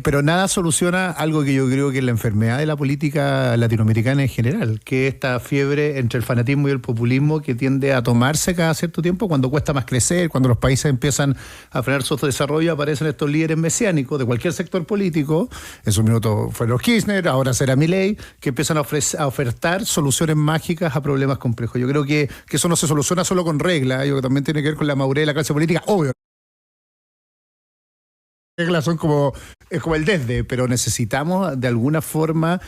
Pero nada soluciona algo que yo creo que es la enfermedad de la política latinoamericana en general, que es esta fiebre entre el fanatismo y el populismo que tiende a tomarse cada cierto tiempo cuando cuesta más crecer, cuando los países empiezan a frenar su desarrollo, aparecen estos líderes mesiánicos de cualquier sector político. En su minuto fueron Kirchner, ahora será Milei, que empiezan a ofertar soluciones mágicas a problemas complejos. Yo creo que eso no se soluciona solo con reglas, yo creo que también tiene que ver con la madurez de la clase política, obvio. Son como el desde, pero necesitamos de alguna forma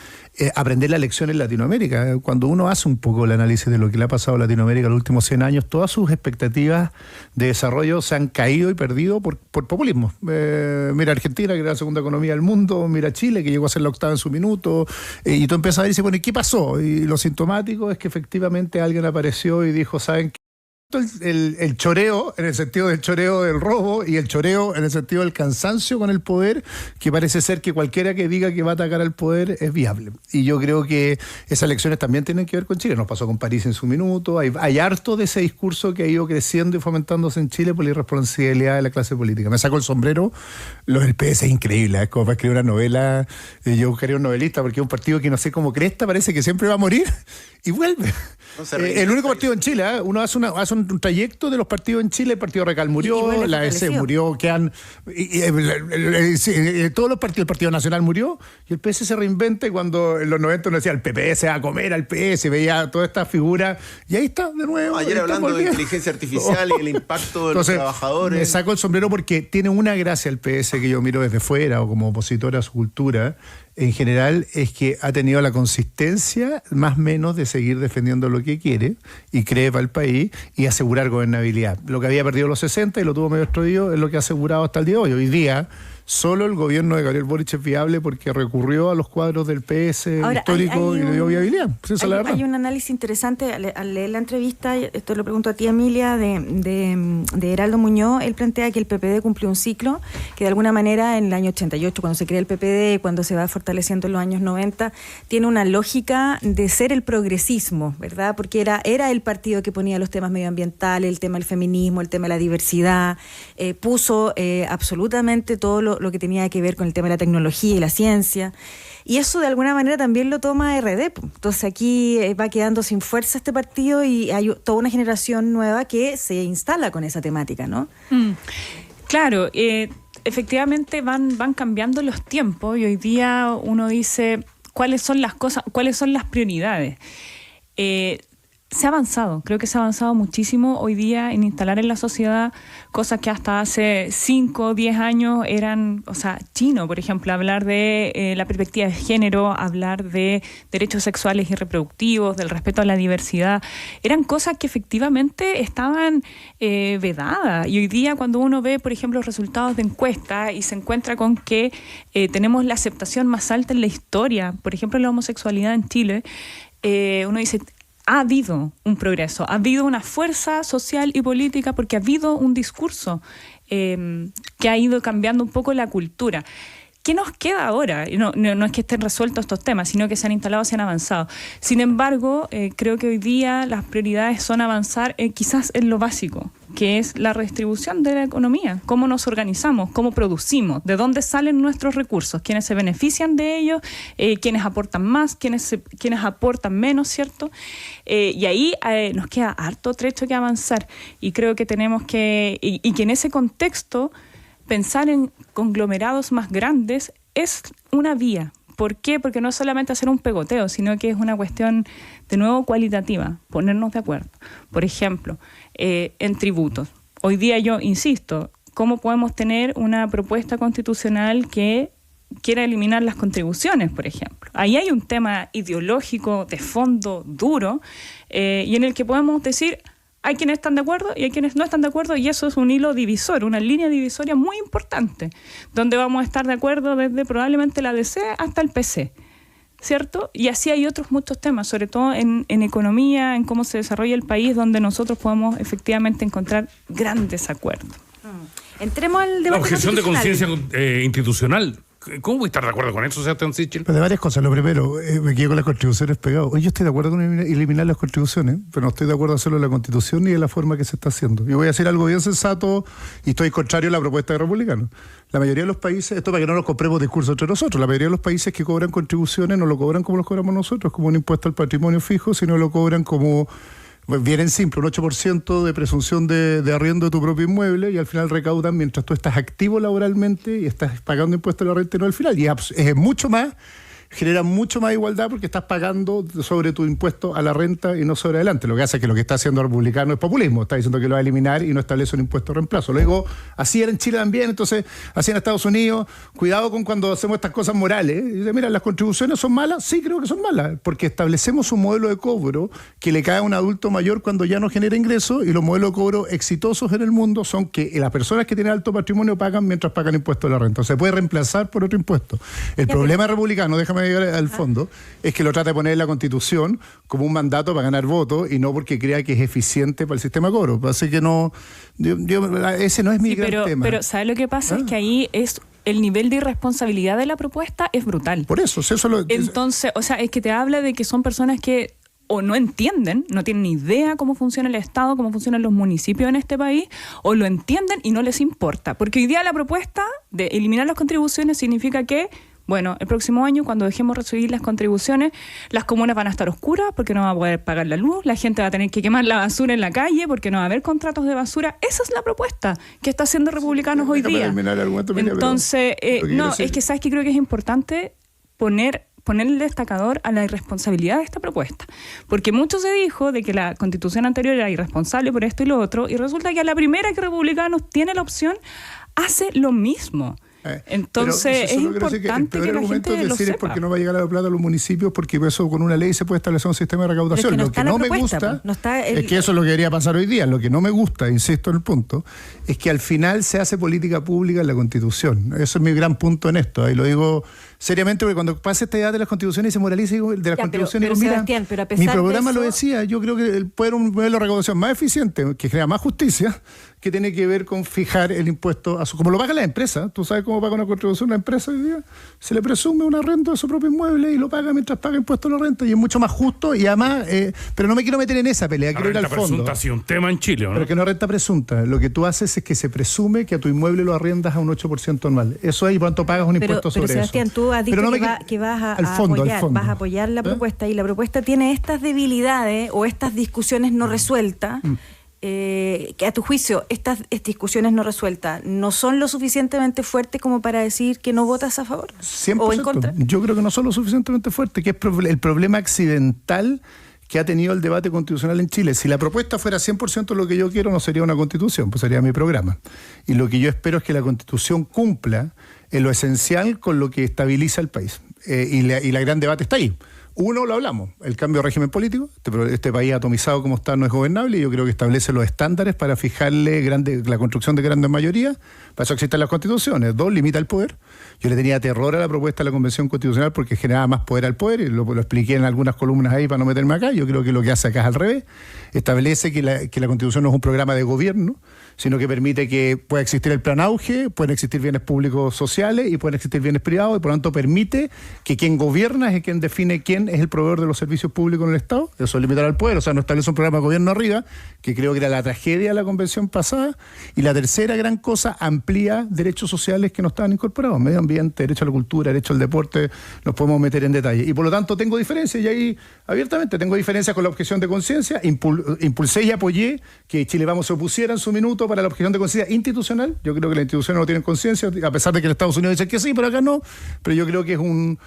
aprender la lección en Latinoamérica. Cuando uno hace un poco el análisis de lo que le ha pasado a Latinoamérica en los últimos 100 años, todas sus expectativas de desarrollo se han caído y perdido por populismo. Mira Argentina, que era la segunda economía del mundo, mira Chile, que llegó a ser la octava en su minuto, y tú empiezas a ver y dices, bueno, ¿y qué pasó? Y lo sintomático es que efectivamente alguien apareció y dijo, ¿saben qué? El choreo, en el sentido del choreo del robo, y el choreo en el sentido del cansancio con el poder, que parece ser que cualquiera que diga que va a atacar al poder es viable. Y yo creo que esas elecciones también tienen que ver con Chile. Nos pasó con París en su minuto. Hay harto de ese discurso que ha ido creciendo y fomentándose en Chile por la irresponsabilidad de la clase política. Me saco el sombrero. Lo del PS es increíble, es como para escribir una novela. Yo buscaría un novelista porque es un partido que no sé cómo cresta, parece que siempre va a morir y vuelve. El único partido en Chile, uno hace una un trayecto de los partidos en Chile. El partido Radical murió, la AEC murió, todos los partidos, el Partido Nacional murió, y el PS se reinventa, y cuando en los 90 uno decía, el PP se va a comer al PS, veía toda esta figura, y ahí está de nuevo. Ayer hablando de inteligencia artificial y el impacto de los trabajadores. Me saco el sombrero porque tiene una gracia el PS que yo miro desde fuera o como opositor a su cultura, en general, es que ha tenido la consistencia, más o menos, de seguir defendiendo lo que quiere y cree para el país y asegurar gobernabilidad. Lo que había perdido los 60 y lo tuvo medio destruido es lo que ha asegurado hasta el día de hoy. Hoy día, solo el gobierno de Gabriel Boric es viable porque recurrió a los cuadros del PS histórico y le dio viabilidad. Pues hay un análisis interesante al leer la entrevista, esto lo pregunto a ti, Emilia, de Heraldo Muñoz. Él plantea que el PPD cumplió un ciclo que de alguna manera en el año 88, cuando se crea el PPD, cuando se va fortaleciendo en los años 90, tiene una lógica de ser el progresismo, ¿verdad? Porque era el partido que ponía los temas medioambientales, el tema del feminismo, el tema de la diversidad, puso absolutamente todo lo que tenía que ver con el tema de la tecnología y la ciencia. Y eso de alguna manera también lo toma RD. Entonces aquí va quedando sin fuerza este partido y hay toda una generación nueva que se instala con esa temática, ¿no? Claro, efectivamente van cambiando los tiempos y hoy día uno dice cuáles son las cosas, cuáles son las prioridades. Se ha avanzado, creo que se ha avanzado muchísimo hoy día en instalar en la sociedad cosas que hasta hace 5 o 10 años eran, chino, por ejemplo, hablar de la perspectiva de género, hablar de derechos sexuales y reproductivos, del respeto a la diversidad, eran cosas que efectivamente estaban vedadas. Y hoy día cuando uno ve, por ejemplo, los resultados de encuestas y se encuentra con que tenemos la aceptación más alta en la historia, por ejemplo, la homosexualidad en Chile, uno dice, ha habido un progreso, ha habido una fuerza social y política porque ha habido un discurso que ha ido cambiando un poco la cultura. ¿Qué nos queda ahora? No es que estén resueltos estos temas, sino que se han instalado, se han avanzado. Sin embargo, creo que hoy día las prioridades son avanzar quizás en lo básico, que es la redistribución de la economía, cómo nos organizamos, cómo producimos, de dónde salen nuestros recursos, quiénes se benefician de ellos, quiénes aportan más, quiénes aportan menos, ¿cierto? Y ahí nos queda harto trecho que avanzar y creo que tenemos que, y que en ese contexto pensar en conglomerados más grandes es una vía. ¿Por qué? Porque no es solamente hacer un pegoteo, sino que es una cuestión, de nuevo, cualitativa, ponernos de acuerdo. Por ejemplo, en tributos. Hoy día yo insisto, ¿cómo podemos tener una propuesta constitucional que quiera eliminar las contribuciones, por ejemplo? Ahí hay un tema ideológico, de fondo, duro, y en el que podemos decir, hay quienes están de acuerdo y hay quienes no están de acuerdo, y eso es un hilo divisor, una línea divisoria muy importante, donde vamos a estar de acuerdo desde probablemente la DC hasta el PC, ¿cierto? Y así hay otros muchos temas, sobre todo en economía, en cómo se desarrolla el país, donde nosotros podemos efectivamente encontrar grandes acuerdos. Entremos al debate. La objeción de conciencia institucional. ¿Cómo voy a estar de acuerdo con eso, Sebastián Sichel? Pero de varias cosas. Lo primero, me quedo con las contribuciones pegadas. Yo estoy de acuerdo con eliminar las contribuciones, pero no estoy de acuerdo en hacerlo en la Constitución ni en la forma que se está haciendo. Yo voy a hacer algo bien sensato y estoy contrario a la propuesta de republicanos. La mayoría de los países, esto para que no nos compremos discursos entre nosotros, la mayoría de los países que cobran contribuciones no lo cobran como los cobramos nosotros, como un impuesto al patrimonio fijo, sino lo cobran como... bien en simple, un 8% de presunción de arriendo de tu propio inmueble, y al final recaudan mientras tú estás activo laboralmente y estás pagando impuestos a la renta, y no al final. Y es mucho más, genera mucho más igualdad porque estás pagando sobre tu impuesto a la renta y no sobre adelante. Lo que hace es que lo que está haciendo el republicano es populismo, está diciendo que lo va a eliminar y no establece un impuesto de reemplazo. Luego, así era en Chile también, entonces así en Estados Unidos. Cuidado con cuando hacemos estas cosas morales. Y dice, mira, ¿las contribuciones son malas? Sí, creo que son malas, porque establecemos un modelo de cobro que le cae a un adulto mayor cuando ya no genera ingresos, y los modelos de cobro exitosos en el mundo son que las personas que tienen alto patrimonio pagan mientras pagan impuesto a la renta. Se puede reemplazar por otro impuesto. El problema republicano, déjame llegar al fondo, es que lo trata de poner en la Constitución como un mandato para ganar votos y no porque crea que es eficiente para el sistema de cobro. Así que no, ese no es mi gran tema. Pero ¿sabes lo que pasa? Es que ahí es el nivel de irresponsabilidad de la propuesta es brutal. Por eso, Entonces, es que te habla de que son personas que o no entienden, no tienen ni idea cómo funciona el Estado, cómo funcionan los municipios en este país, o lo entienden y no les importa. Porque hoy día la propuesta de eliminar las contribuciones significa que Bueno, el próximo año, cuando dejemos recibir las contribuciones, las comunas van a estar oscuras porque no van a poder pagar la luz, la gente va a tener que quemar la basura en la calle porque no va a haber contratos de basura. Esa es la propuesta que está haciendo Republicanos hoy día. Entonces, no, es que sabes que creo que es importante poner el destacador a la irresponsabilidad de esta propuesta. Porque mucho se dijo de que la Constitución anterior era irresponsable por esto y lo otro, y resulta que a la primera que Republicanos tiene la opción, hace lo mismo. Entonces es importante que la gente lo sepa. Es porque no va a llegar a la plata a los municipios, porque eso con una ley se puede establecer un sistema de recaudación. Lo que no me gusta es que eso es lo que debería pasar hoy día. Lo que no me gusta, insisto en el punto, es que al final se hace política pública en la Constitución. Eso es mi gran punto en esto. Y lo digo seriamente, porque cuando pase esta idea de las constituciones y se moraliza de las constituciones, mira, mi programa lo decía, yo creo que puede haber un modelo de recaudación más eficiente, que genera más justicia, que tiene que ver con fijar el impuesto como lo paga la empresa. ¿Tú sabes cómo paga una contribución la empresa hoy día? Se le presume una renta de su propio inmueble y lo paga mientras paga impuesto a la renta, y es mucho más justo. Y además, pero no me quiero meter en esa pelea, quiero ir al fondo. Presunta ha sido un tema en Chile, ¿no? Pero que no renta presunta. Lo que tú haces es que se presume que a tu inmueble lo arrendas a un 8% anual. Eso ahí, por tanto, pagas un impuesto sobre Sebastián, eso. Tú has dicho que vas a apoyar la propuesta, y la propuesta tiene estas debilidades o estas discusiones no resueltas, que a tu juicio estas discusiones no resueltas no son lo suficientemente fuertes como para decir que no votas a favor 100%. O en contra. Yo creo que no son lo suficientemente fuertes, que es el problema accidental que ha tenido el debate constitucional en Chile. Si la propuesta fuera 100% lo que yo quiero, no sería una constitución, pues sería mi programa. Y lo que yo espero es que la constitución cumpla en lo esencial con lo que estabiliza el país. Y la gran debate está ahí. Uno, lo hablamos, el cambio de régimen político. Este país atomizado como está no es gobernable, y yo creo que establece los estándares para fijarle la construcción de grandes mayorías. Para eso existen las constituciones. 2, limita el poder. Yo le tenía terror a la propuesta de la Convención Constitucional porque generaba más poder al poder, y lo expliqué en algunas columnas ahí para no meterme acá. Yo creo que lo que hace acá es al revés. Establece que la Constitución no es un programa de gobierno, sino que permite que pueda existir el plan auge, pueden existir bienes públicos sociales y pueden existir bienes privados, y por lo tanto permite que quien gobierna es quien define quién es el proveedor de los servicios públicos en el Estado. Eso es limitar al poder, o sea, no establece un programa de gobierno arriba, que creo que era la tragedia de la convención pasada. Y la tercera gran cosa, amplía derechos sociales que no estaban incorporados: medio ambiente, derecho a la cultura, derecho al deporte. Nos podemos meter en detalle, y por lo tanto tengo diferencias, y ahí abiertamente tengo diferencias con la objeción de conciencia. Impulsé y apoyé que Chile Vamos se opusiera en su minuto para la objeción de conciencia institucional. Yo creo que las instituciones no tienen conciencia, a pesar de que en Estados Unidos dicen que sí, pero acá no. Pero yo creo que es un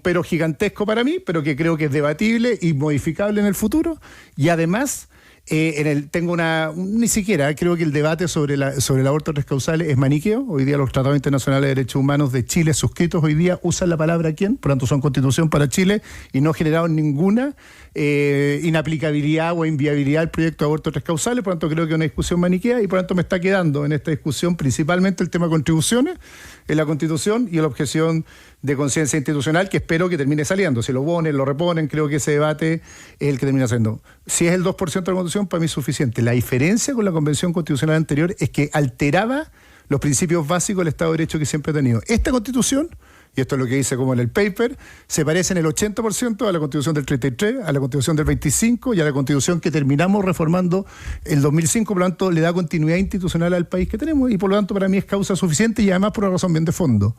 pero gigantesco para mí, pero que creo que es debatible y modificable en el futuro. Y además, ni siquiera creo que el debate sobre el aborto de 3 causales es maniqueo. Hoy día los tratados internacionales de derechos humanos de Chile suscritos hoy día usan la palabra ¿quién? Por lo tanto son constitución para Chile, y no generaron ninguna inaplicabilidad o inviabilidad del proyecto de aborto de 3 causales. Por lo tanto creo que es una discusión maniquea, y por lo tanto me está quedando en esta discusión principalmente el tema de contribuciones en la Constitución y la objeción de conciencia institucional, que espero que termine saliendo. Si lo ponen, lo reponen, creo que ese debate es el que termina siendo. Si es el 2% de la Constitución, para mí es suficiente. La diferencia con la Convención Constitucional anterior es que alteraba los principios básicos del Estado de Derecho que siempre ha tenido. Esta Constitución, y esto es lo que dice como en el paper, se parece en el 80% a la Constitución del 33, a la Constitución del 25 y a la Constitución que terminamos reformando el 2005. Por lo tanto, le da continuidad institucional al país que tenemos, y por lo tanto para mí es causa suficiente, y además por una razón bien de fondo.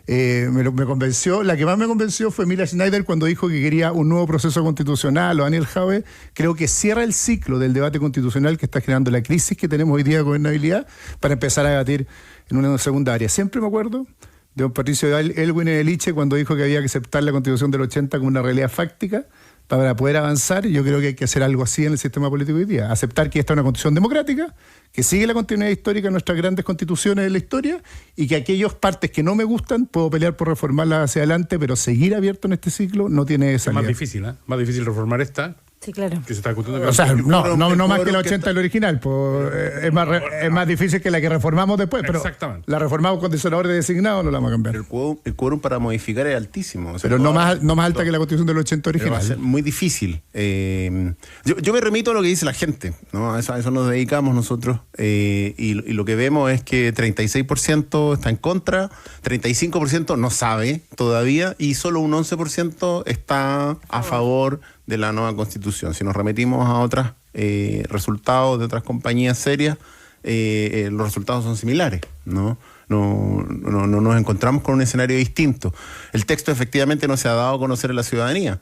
Me convenció, la que más me convenció fue Emilia Schneider cuando dijo que quería un nuevo proceso constitucional, o Daniel Jaue. Creo que cierra el ciclo del debate constitucional que está generando la crisis que tenemos hoy día de gobernabilidad, para empezar a debatir en una segunda área. Siempre me acuerdo de don Patricio Elwin en Eliche cuando dijo que había que aceptar la Constitución del 80 como una realidad fáctica para poder avanzar. Yo creo que hay que hacer algo así en el sistema político hoy día. Aceptar que esta es una constitución democrática, que sigue la continuidad histórica de nuestras grandes constituciones de la historia, y que aquellas partes que no me gustan puedo pelear por reformarlas hacia adelante, pero seguir abierto en este ciclo no tiene salida. Es más difícil, ¿eh? Más difícil reformar esta. Sí, claro. Que se está discutiendo. O sea, no más que la 80 del original, pues, es más difícil que la que reformamos después, pero la reformamos con condicionadores de designado, no la vamos a cambiar. El quórum para modificar es altísimo. O sea, pero no más alta que la Constitución del 80 original. Va a ser muy difícil. Yo me remito a lo que dice la gente, ¿no? A eso nos dedicamos nosotros, y lo que vemos es que 36% está en contra, 35% no sabe todavía, y solo un 11% está a favor de la nueva Constitución. Si nos remitimos a otros resultados de otras compañías serias, los resultados son similares, ¿no? nos encontramos con un escenario distinto. El texto efectivamente no se ha dado a conocer a la ciudadanía.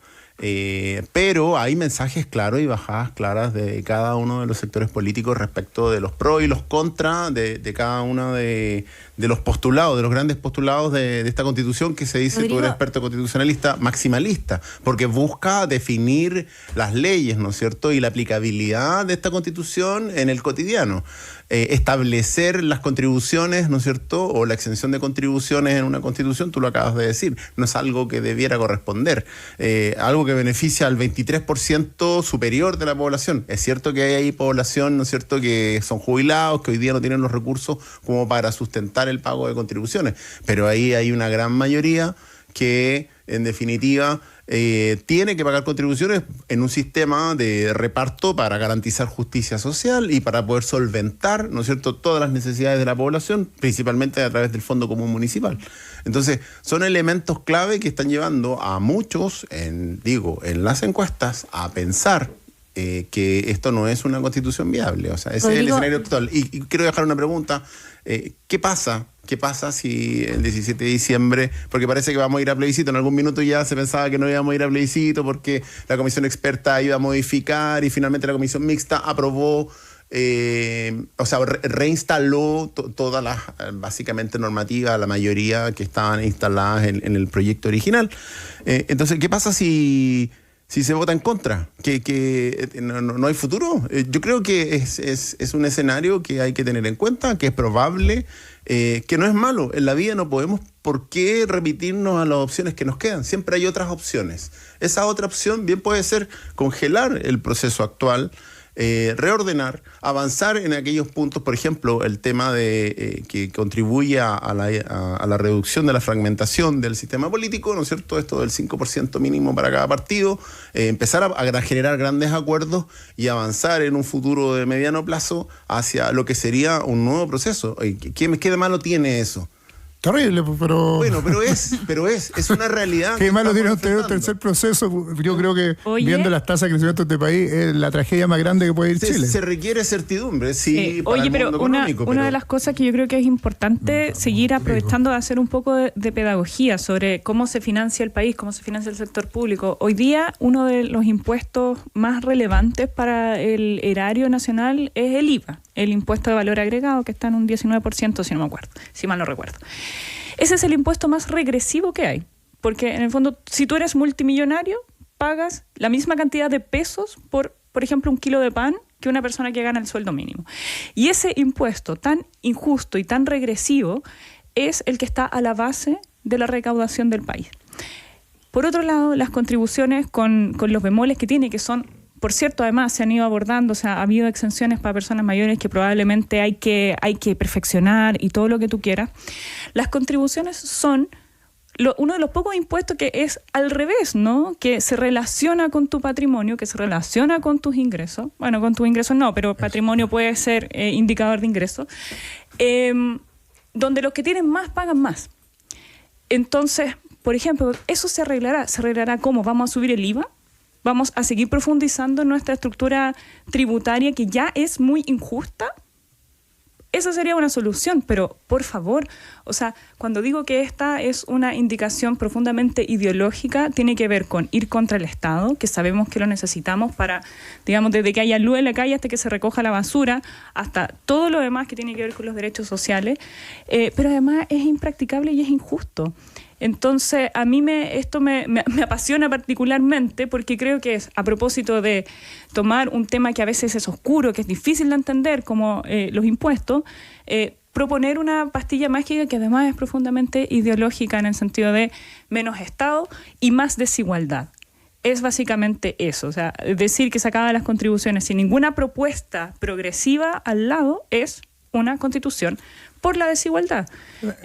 Pero hay mensajes claros y bajadas claras de cada uno de los sectores políticos respecto de los pros y los contras de cada uno de los postulados, de los grandes postulados de esta Constitución que se dice, Rodrigo, tú eres experto constitucionalista, maximalista, porque busca definir las leyes, ¿no es cierto?, y la aplicabilidad de esta Constitución en el cotidiano. Establecer las contribuciones, ¿no es cierto?, o la exención de contribuciones en una Constitución, tú lo acabas de decir, no es algo que debiera corresponder, algo que beneficia al 23% superior de la población. Es cierto que hay ahí población, ¿no es cierto?, que son jubilados, que hoy día no tienen los recursos como para sustentar el pago de contribuciones, pero ahí hay una gran mayoría que, en definitiva, tiene que pagar contribuciones en un sistema de reparto para garantizar justicia social y para poder solventar, ¿no es cierto?, todas las necesidades de la población, principalmente a través del Fondo Común Municipal. Entonces, son elementos clave que están llevando a muchos, en las encuestas, a pensar que esto no es una constitución viable. O sea, ese es el escenario actual. Y quiero dejar una pregunta. ¿Qué pasa? ¿Qué pasa si el 17 de diciembre, porque parece que vamos a ir a plebiscito, en algún minuto ya se pensaba que no íbamos a ir a plebiscito porque la comisión experta iba a modificar y finalmente la comisión mixta aprobó, reinstaló toda la, básicamente, normativa, la mayoría que estaban instaladas en el proyecto original? Entonces, ¿qué pasa si se vota en contra? ¿Que no hay futuro? Yo creo que es un escenario que hay que tener en cuenta, que es probable, que no es malo. En la vida no podemos por qué remitirnos a las opciones que nos quedan. Siempre hay otras opciones. Esa otra opción bien puede ser congelar el proceso actual, reordenar, avanzar en aquellos puntos, por ejemplo, el tema de que contribuye a la reducción de la fragmentación del sistema político, ¿no es cierto?, esto del 5% mínimo para cada partido, empezar a generar grandes acuerdos y avanzar en un futuro de mediano plazo hacia lo que sería un nuevo proceso. ¿Qué de malo tiene eso? Terrible, pero... Bueno, pero es una realidad. Qué malo tiene un tercer proceso. Yo creo que, viendo las tasas de crecimiento de este país, es la tragedia más grande que puede ir Chile. Se requiere certidumbre, sí. Oye, pero una de las cosas que yo creo que es importante seguir aprovechando de hacer un poco de pedagogía sobre cómo se financia el país, cómo se financia el sector público. Hoy día, uno de los impuestos más relevantes para el erario nacional es el IVA, el impuesto de valor agregado, que está en un 19%, si mal no recuerdo. Ese es el impuesto más regresivo que hay, porque en el fondo, si tú eres multimillonario, pagas la misma cantidad de pesos por ejemplo, un kilo de pan que una persona que gana el sueldo mínimo. Y ese impuesto tan injusto y tan regresivo es el que está a la base de la recaudación del país. Por otro lado, las contribuciones con los bemoles que tiene, que son... Por cierto, además, se han ido abordando, o sea, ha habido exenciones para personas mayores que probablemente hay que perfeccionar y todo lo que tú quieras. Las contribuciones son uno de los pocos impuestos que es al revés, ¿no? Que se relaciona con tu patrimonio, que se relaciona con tus ingresos. Bueno, con tus ingresos no, pero patrimonio puede ser indicador de ingresos. Donde los que tienen más pagan más. Entonces, por ejemplo, eso se arreglará. ¿Se arreglará cómo? ¿Vamos a subir el IVA? ¿Vamos a seguir profundizando en nuestra estructura tributaria que ya es muy injusta? Esa sería una solución, pero por favor, o sea, cuando digo que esta es una indicación profundamente ideológica, tiene que ver con ir contra el Estado, que sabemos que lo necesitamos para, digamos, desde que haya luz en la calle hasta que se recoja la basura, hasta todo lo demás que tiene que ver con los derechos sociales, pero además es impracticable y es injusto. Entonces, a mí esto me apasiona particularmente porque creo que es a propósito de tomar un tema que a veces es oscuro, que es difícil de entender, como los impuestos, proponer una pastilla mágica que además es profundamente ideológica en el sentido de menos Estado y más desigualdad. Es básicamente eso, o sea, decir que se acaban las contribuciones sin ninguna propuesta progresiva al lado es una constitución por la desigualdad.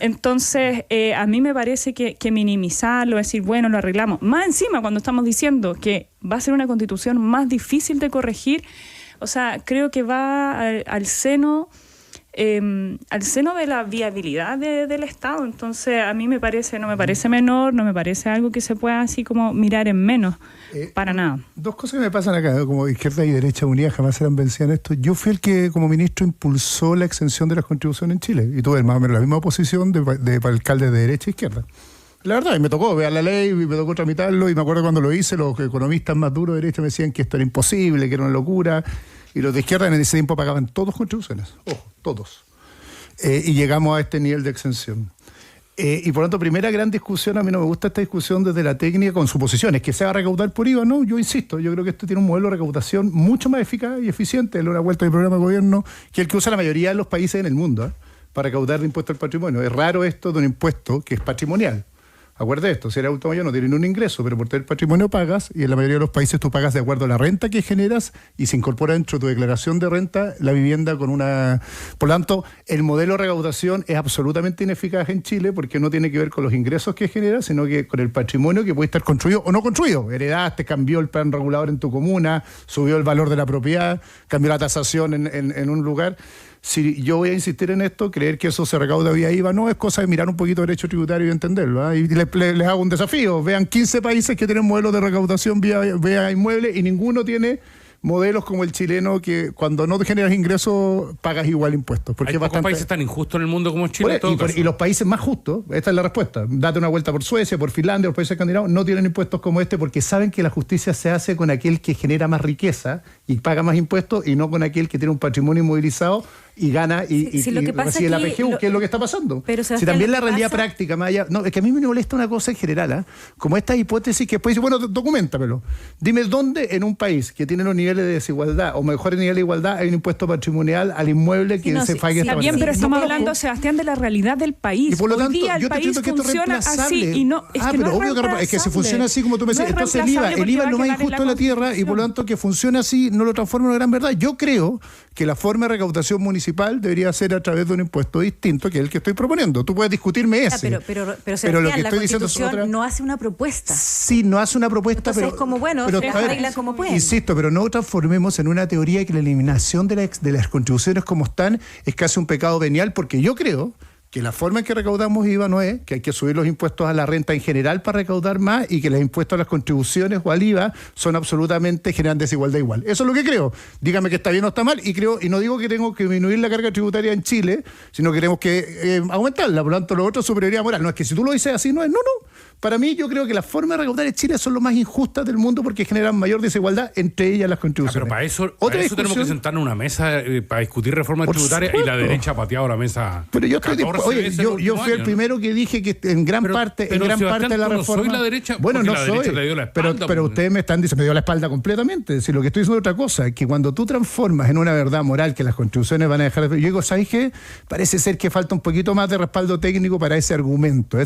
Entonces, a mí me parece que minimizarlo, decir, bueno, lo arreglamos. Más encima, cuando estamos diciendo que va a ser una constitución más difícil de corregir, o sea, creo que va al seno al seno de la viabilidad del Estado. Entonces, a mí no me parece menor, no me parece algo que se pueda así como mirar en menos, para nada. Dos cosas que me pasan acá, como izquierda y derecha unidas jamás serán vencidas en esto. Yo fui el que como ministro impulsó la exención de las contribuciones en Chile y tuve más o menos la misma posición de alcaldes de derecha e izquierda. La verdad, y me tocó ver la ley, y me tocó tramitarlo, y me acuerdo cuando lo hice, los economistas más duros de derecha me decían que esto era imposible, que era una locura, y los de izquierda en ese tiempo pagaban todos contribuciones, ojo, todos. Y llegamos a este nivel de exención. Y por lo tanto, primera gran discusión, a mí no me gusta esta discusión desde la técnica con suposiciones, que se va a recaudar por IVA, no, yo insisto, yo creo que esto tiene un modelo de recaudación mucho más eficaz y eficiente, en una vuelta del programa de gobierno, que el que usa la mayoría de los países en el mundo, para recaudar de impuesto al patrimonio. Es raro esto de un impuesto que es patrimonial. Acuérdate de esto, si eres adulto mayor no tienes un ingreso, pero por tener patrimonio pagas, y en la mayoría de los países tú pagas de acuerdo a la renta que generas y se incorpora dentro de tu declaración de renta la vivienda con una... Por lo tanto, el modelo de recaudación es absolutamente ineficaz en Chile porque no tiene que ver con los ingresos que generas, sino que con el patrimonio que puede estar construido o no construido. Heredaste, cambió el plan regulador en tu comuna, subió el valor de la propiedad, cambió la tasación en un lugar. Si yo voy a insistir en esto, creer que eso se recauda vía IVA, no es cosa de mirar un poquito derecho tributario y entenderlo. Y les hago un desafío. Vean 15 países que tienen modelos de recaudación vía inmueble y ninguno tiene modelos como el chileno, que cuando no te generas ingresos pagas igual impuestos. Porque hay pocos países tan injustos en el mundo como Chile. Y los países más justos, esta es la respuesta, date una vuelta por Suecia, por Finlandia, los países escandinavos, no tienen impuestos como este porque saben que la justicia se hace con aquel que genera más riqueza y paga más impuestos y no con aquel que tiene un patrimonio inmovilizado y gana y recibe el APGU, que es lo que está pasando. Pero si también la realidad práctica, más allá, no, es que a mí me molesta una cosa en general, como esta hipótesis que después dice, bueno, documentamelo. Dime dónde en un país que tiene los niveles de desigualdad o mejores niveles de igualdad hay un impuesto patrimonial al inmueble que se pague esta manera. Bien, pero estamos hablando, Sebastián, de la realidad del país. Y por lo tanto, hoy día yo te entiendo que esto es reemplazable. Así y no, es que pero no obvio que es que si funciona así como tú me decías, entonces el IVA es lo más injusto de la tierra y por lo tanto que funcione así no lo transforma en una gran verdad. Yo creo que la forma de recaudación municipal debería ser a través de un impuesto distinto que es el que estoy proponiendo. Tú puedes discutirme ese. Pero lo que estoy diciendo es otra... no hace una propuesta. Sí, no hace una propuesta, entonces pero... es como, bueno, se arregla como pueden. Insisto, pero no transformemos en una teoría que la eliminación de las contribuciones como están es casi un pecado venial, porque yo creo que la forma en que recaudamos IVA no es que hay que subir los impuestos a la renta en general para recaudar más y que los impuestos a las contribuciones o al IVA son absolutamente, generan desigualdad igual. Eso es lo que creo. Dígame que está bien o está mal y creo, y no digo que tengo que disminuir la carga tributaria en Chile, sino que tenemos que aumentarla. Por lo tanto, lo otro es superioridad moral. No es que si tú lo dices así, no es. No. Para mí, yo creo que las formas de recaudar en Chile son lo más injustas del mundo porque generan mayor desigualdad, entre ellas las contribuciones. Pero para eso tenemos que sentarnos en una mesa para discutir reformas tributarias y la derecha ha pateado la mesa. Pero yo estoy yo fui el primero que dije que en gran parte de la reforma. No soy la derecha, bueno, no la soy. Derecha te dio la espalda, pero ustedes me están diciendo, me dio la espalda completamente. Es decir, lo que estoy diciendo es otra cosa, que cuando tú transformas en una verdad moral que las contribuciones van a dejar de... Yo digo, ¿sabes qué? Parece ser que falta un poquito más de respaldo técnico para ese argumento.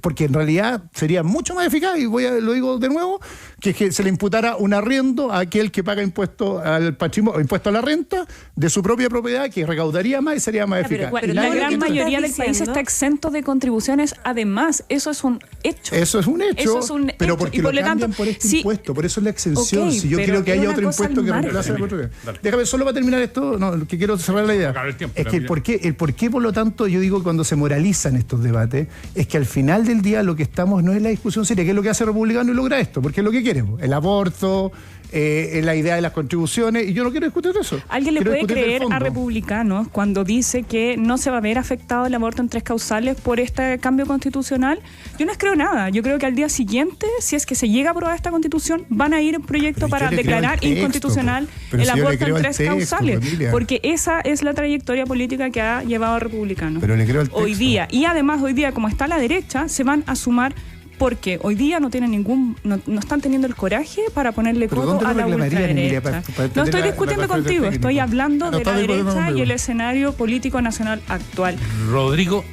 Porque en realidad sería mucho más eficaz, y lo digo de nuevo, que se le imputara un arriendo a aquel que paga impuesto al patrimonio, impuesto a la renta de su propia propiedad, que recaudaría más y sería más eficaz. Pero la gran mayoría del país está exento de contribuciones. Además, eso es un hecho. Eso es un hecho, pero porque lo cambian por este impuesto, por eso es la exención. Okay, si yo quiero que haya otro impuesto que reemplace la contribución. Déjame solo para terminar esto, que quiero cerrar la idea. Es que el por qué, por lo tanto, yo digo cuando se moralizan estos debates, es que al final del día lo que estamos no es la discusión seria, que es lo que hace Republicano y logra esto, porque es lo que queremos, el aborto, la idea de las contribuciones, y yo no quiero discutir eso. ¿Alguien le puede creer a Republicanos cuando dice que no se va a ver afectado el aborto en 3 causales por este cambio constitucional? Yo no les creo nada. Yo creo que al día siguiente, si es que se llega a aprobar esta constitución, van a ir en proyecto para declarar inconstitucional el aborto en 3 causales, porque esa es la trayectoria política que ha llevado a Republicanos. Pero le creo al texto. Hoy día, y además hoy día, como está la derecha, se van a sumar, porque hoy día no están teniendo el coraje para ponerle coto a la ultraderecha. No estoy discutiendo contigo, estoy hablando de la derecha y el escenario político nacional actual. Rodrigo,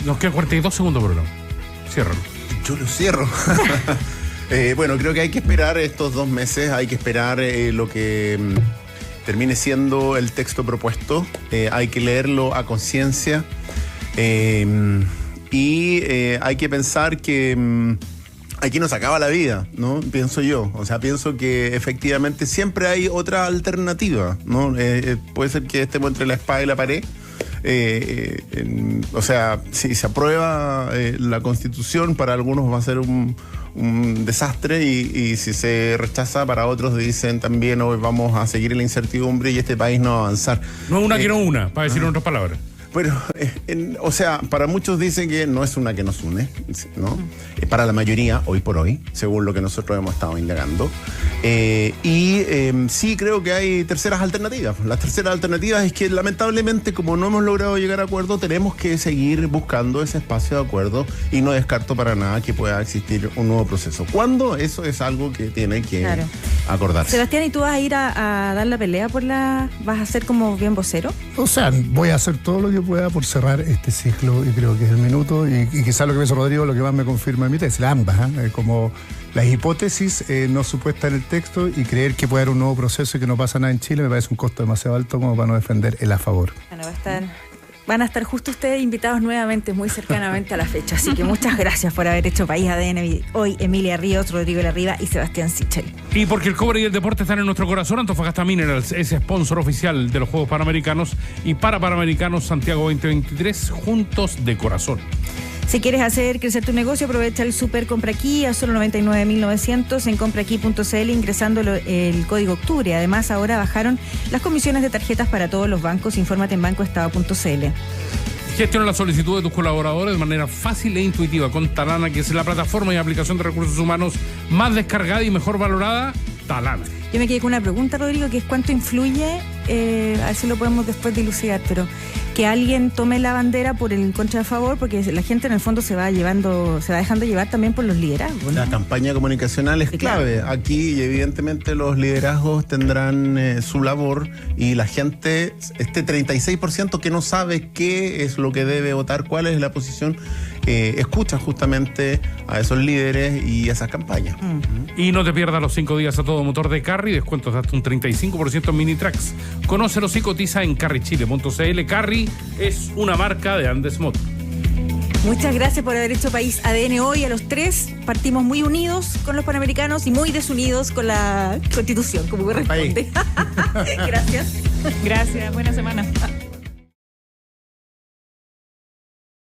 nos quedan 42 segundos por programa. Ciérralo. Yo lo cierro. Bueno, creo que hay que esperar estos 2 meses, hay que esperar lo que termine siendo el texto propuesto, hay que leerlo a conciencia. Y hay que pensar que aquí no se acaba la vida, ¿no? Pienso yo. O sea, pienso que efectivamente siempre hay otra alternativa, ¿no? Puede ser que estemos entre la espada y la pared, o sea, si se aprueba la Constitución, para algunos va a ser un desastre y si se rechaza, para otros dicen también hoy vamos a seguir en la incertidumbre y este país no va a avanzar. No una que no una, para decir en otras palabras. Bueno, o sea, para muchos dicen que no es una que nos une, ¿no? Para la mayoría, hoy por hoy, según lo que nosotros hemos estado indagando. Sí creo que hay terceras alternativas. Las terceras alternativas es que lamentablemente, como no hemos logrado llegar a acuerdo, tenemos que seguir buscando ese espacio de acuerdo y no descarto para nada que pueda existir un nuevo proceso. ¿Cuándo? Eso es algo que tiene que acordarse. Sebastián, ¿y tú vas a ir a dar la pelea vas a ser como bien vocero? O sea, voy a hacer todo lo que pueda por cerrar este ciclo y creo que es el minuto y quizás lo que me hizo Rodrigo, lo que más me confirma en mi tesis, ambas, como las hipótesis no supuestas en el texto y creer que puede haber un nuevo proceso y que no pasa nada en Chile me parece un costo demasiado alto como para no defender el a favor. Bueno, van a estar justo ustedes invitados nuevamente muy cercanamente a la fecha, así que muchas gracias por haber hecho País ADN hoy. Emilia Ríos, Rodrigo Larriva y Sebastián Sichel. Y porque el cobre y el deporte están en nuestro corazón, Antofagasta Minerals es sponsor oficial de los Juegos Panamericanos y para Panamericanos Santiago 2023, juntos de corazón. Si quieres hacer crecer tu negocio, aprovecha el Super Compra Aquí a solo 99.900 en compraaqui.cl ingresando el código octubre. Además, ahora bajaron las comisiones de tarjetas para todos los bancos. Infórmate en bancoestado.cl. Gestiona la solicitud de tus colaboradores de manera fácil e intuitiva con Talana, que es la plataforma y aplicación de recursos humanos más descargada y mejor valorada. Talana. Yo me quedé con una pregunta, Rodrigo, que es cuánto influye, a ver si lo podemos después dilucidar, pero que alguien tome la bandera por el contra a favor, porque la gente en el fondo se va dejando llevar también por los liderazgos, ¿no? La campaña comunicacional es clave. Claro. Aquí, evidentemente, los liderazgos tendrán su labor y la gente, este 36% que no sabe qué es lo que debe votar, cuál es la posición, escucha justamente a esos líderes y esas campañas. Y no te pierdas los 5 días a todo motor de Carry, descuentos hasta un 35% en mini tracks. Conócelos y cotiza en carrychile.cl. Carry es una marca de Andes Motor. Muchas gracias por haber hecho País ADN hoy. A los tres partimos muy unidos con los panamericanos y muy desunidos con la Constitución, como corresponde. Gracias. Gracias, buena semana.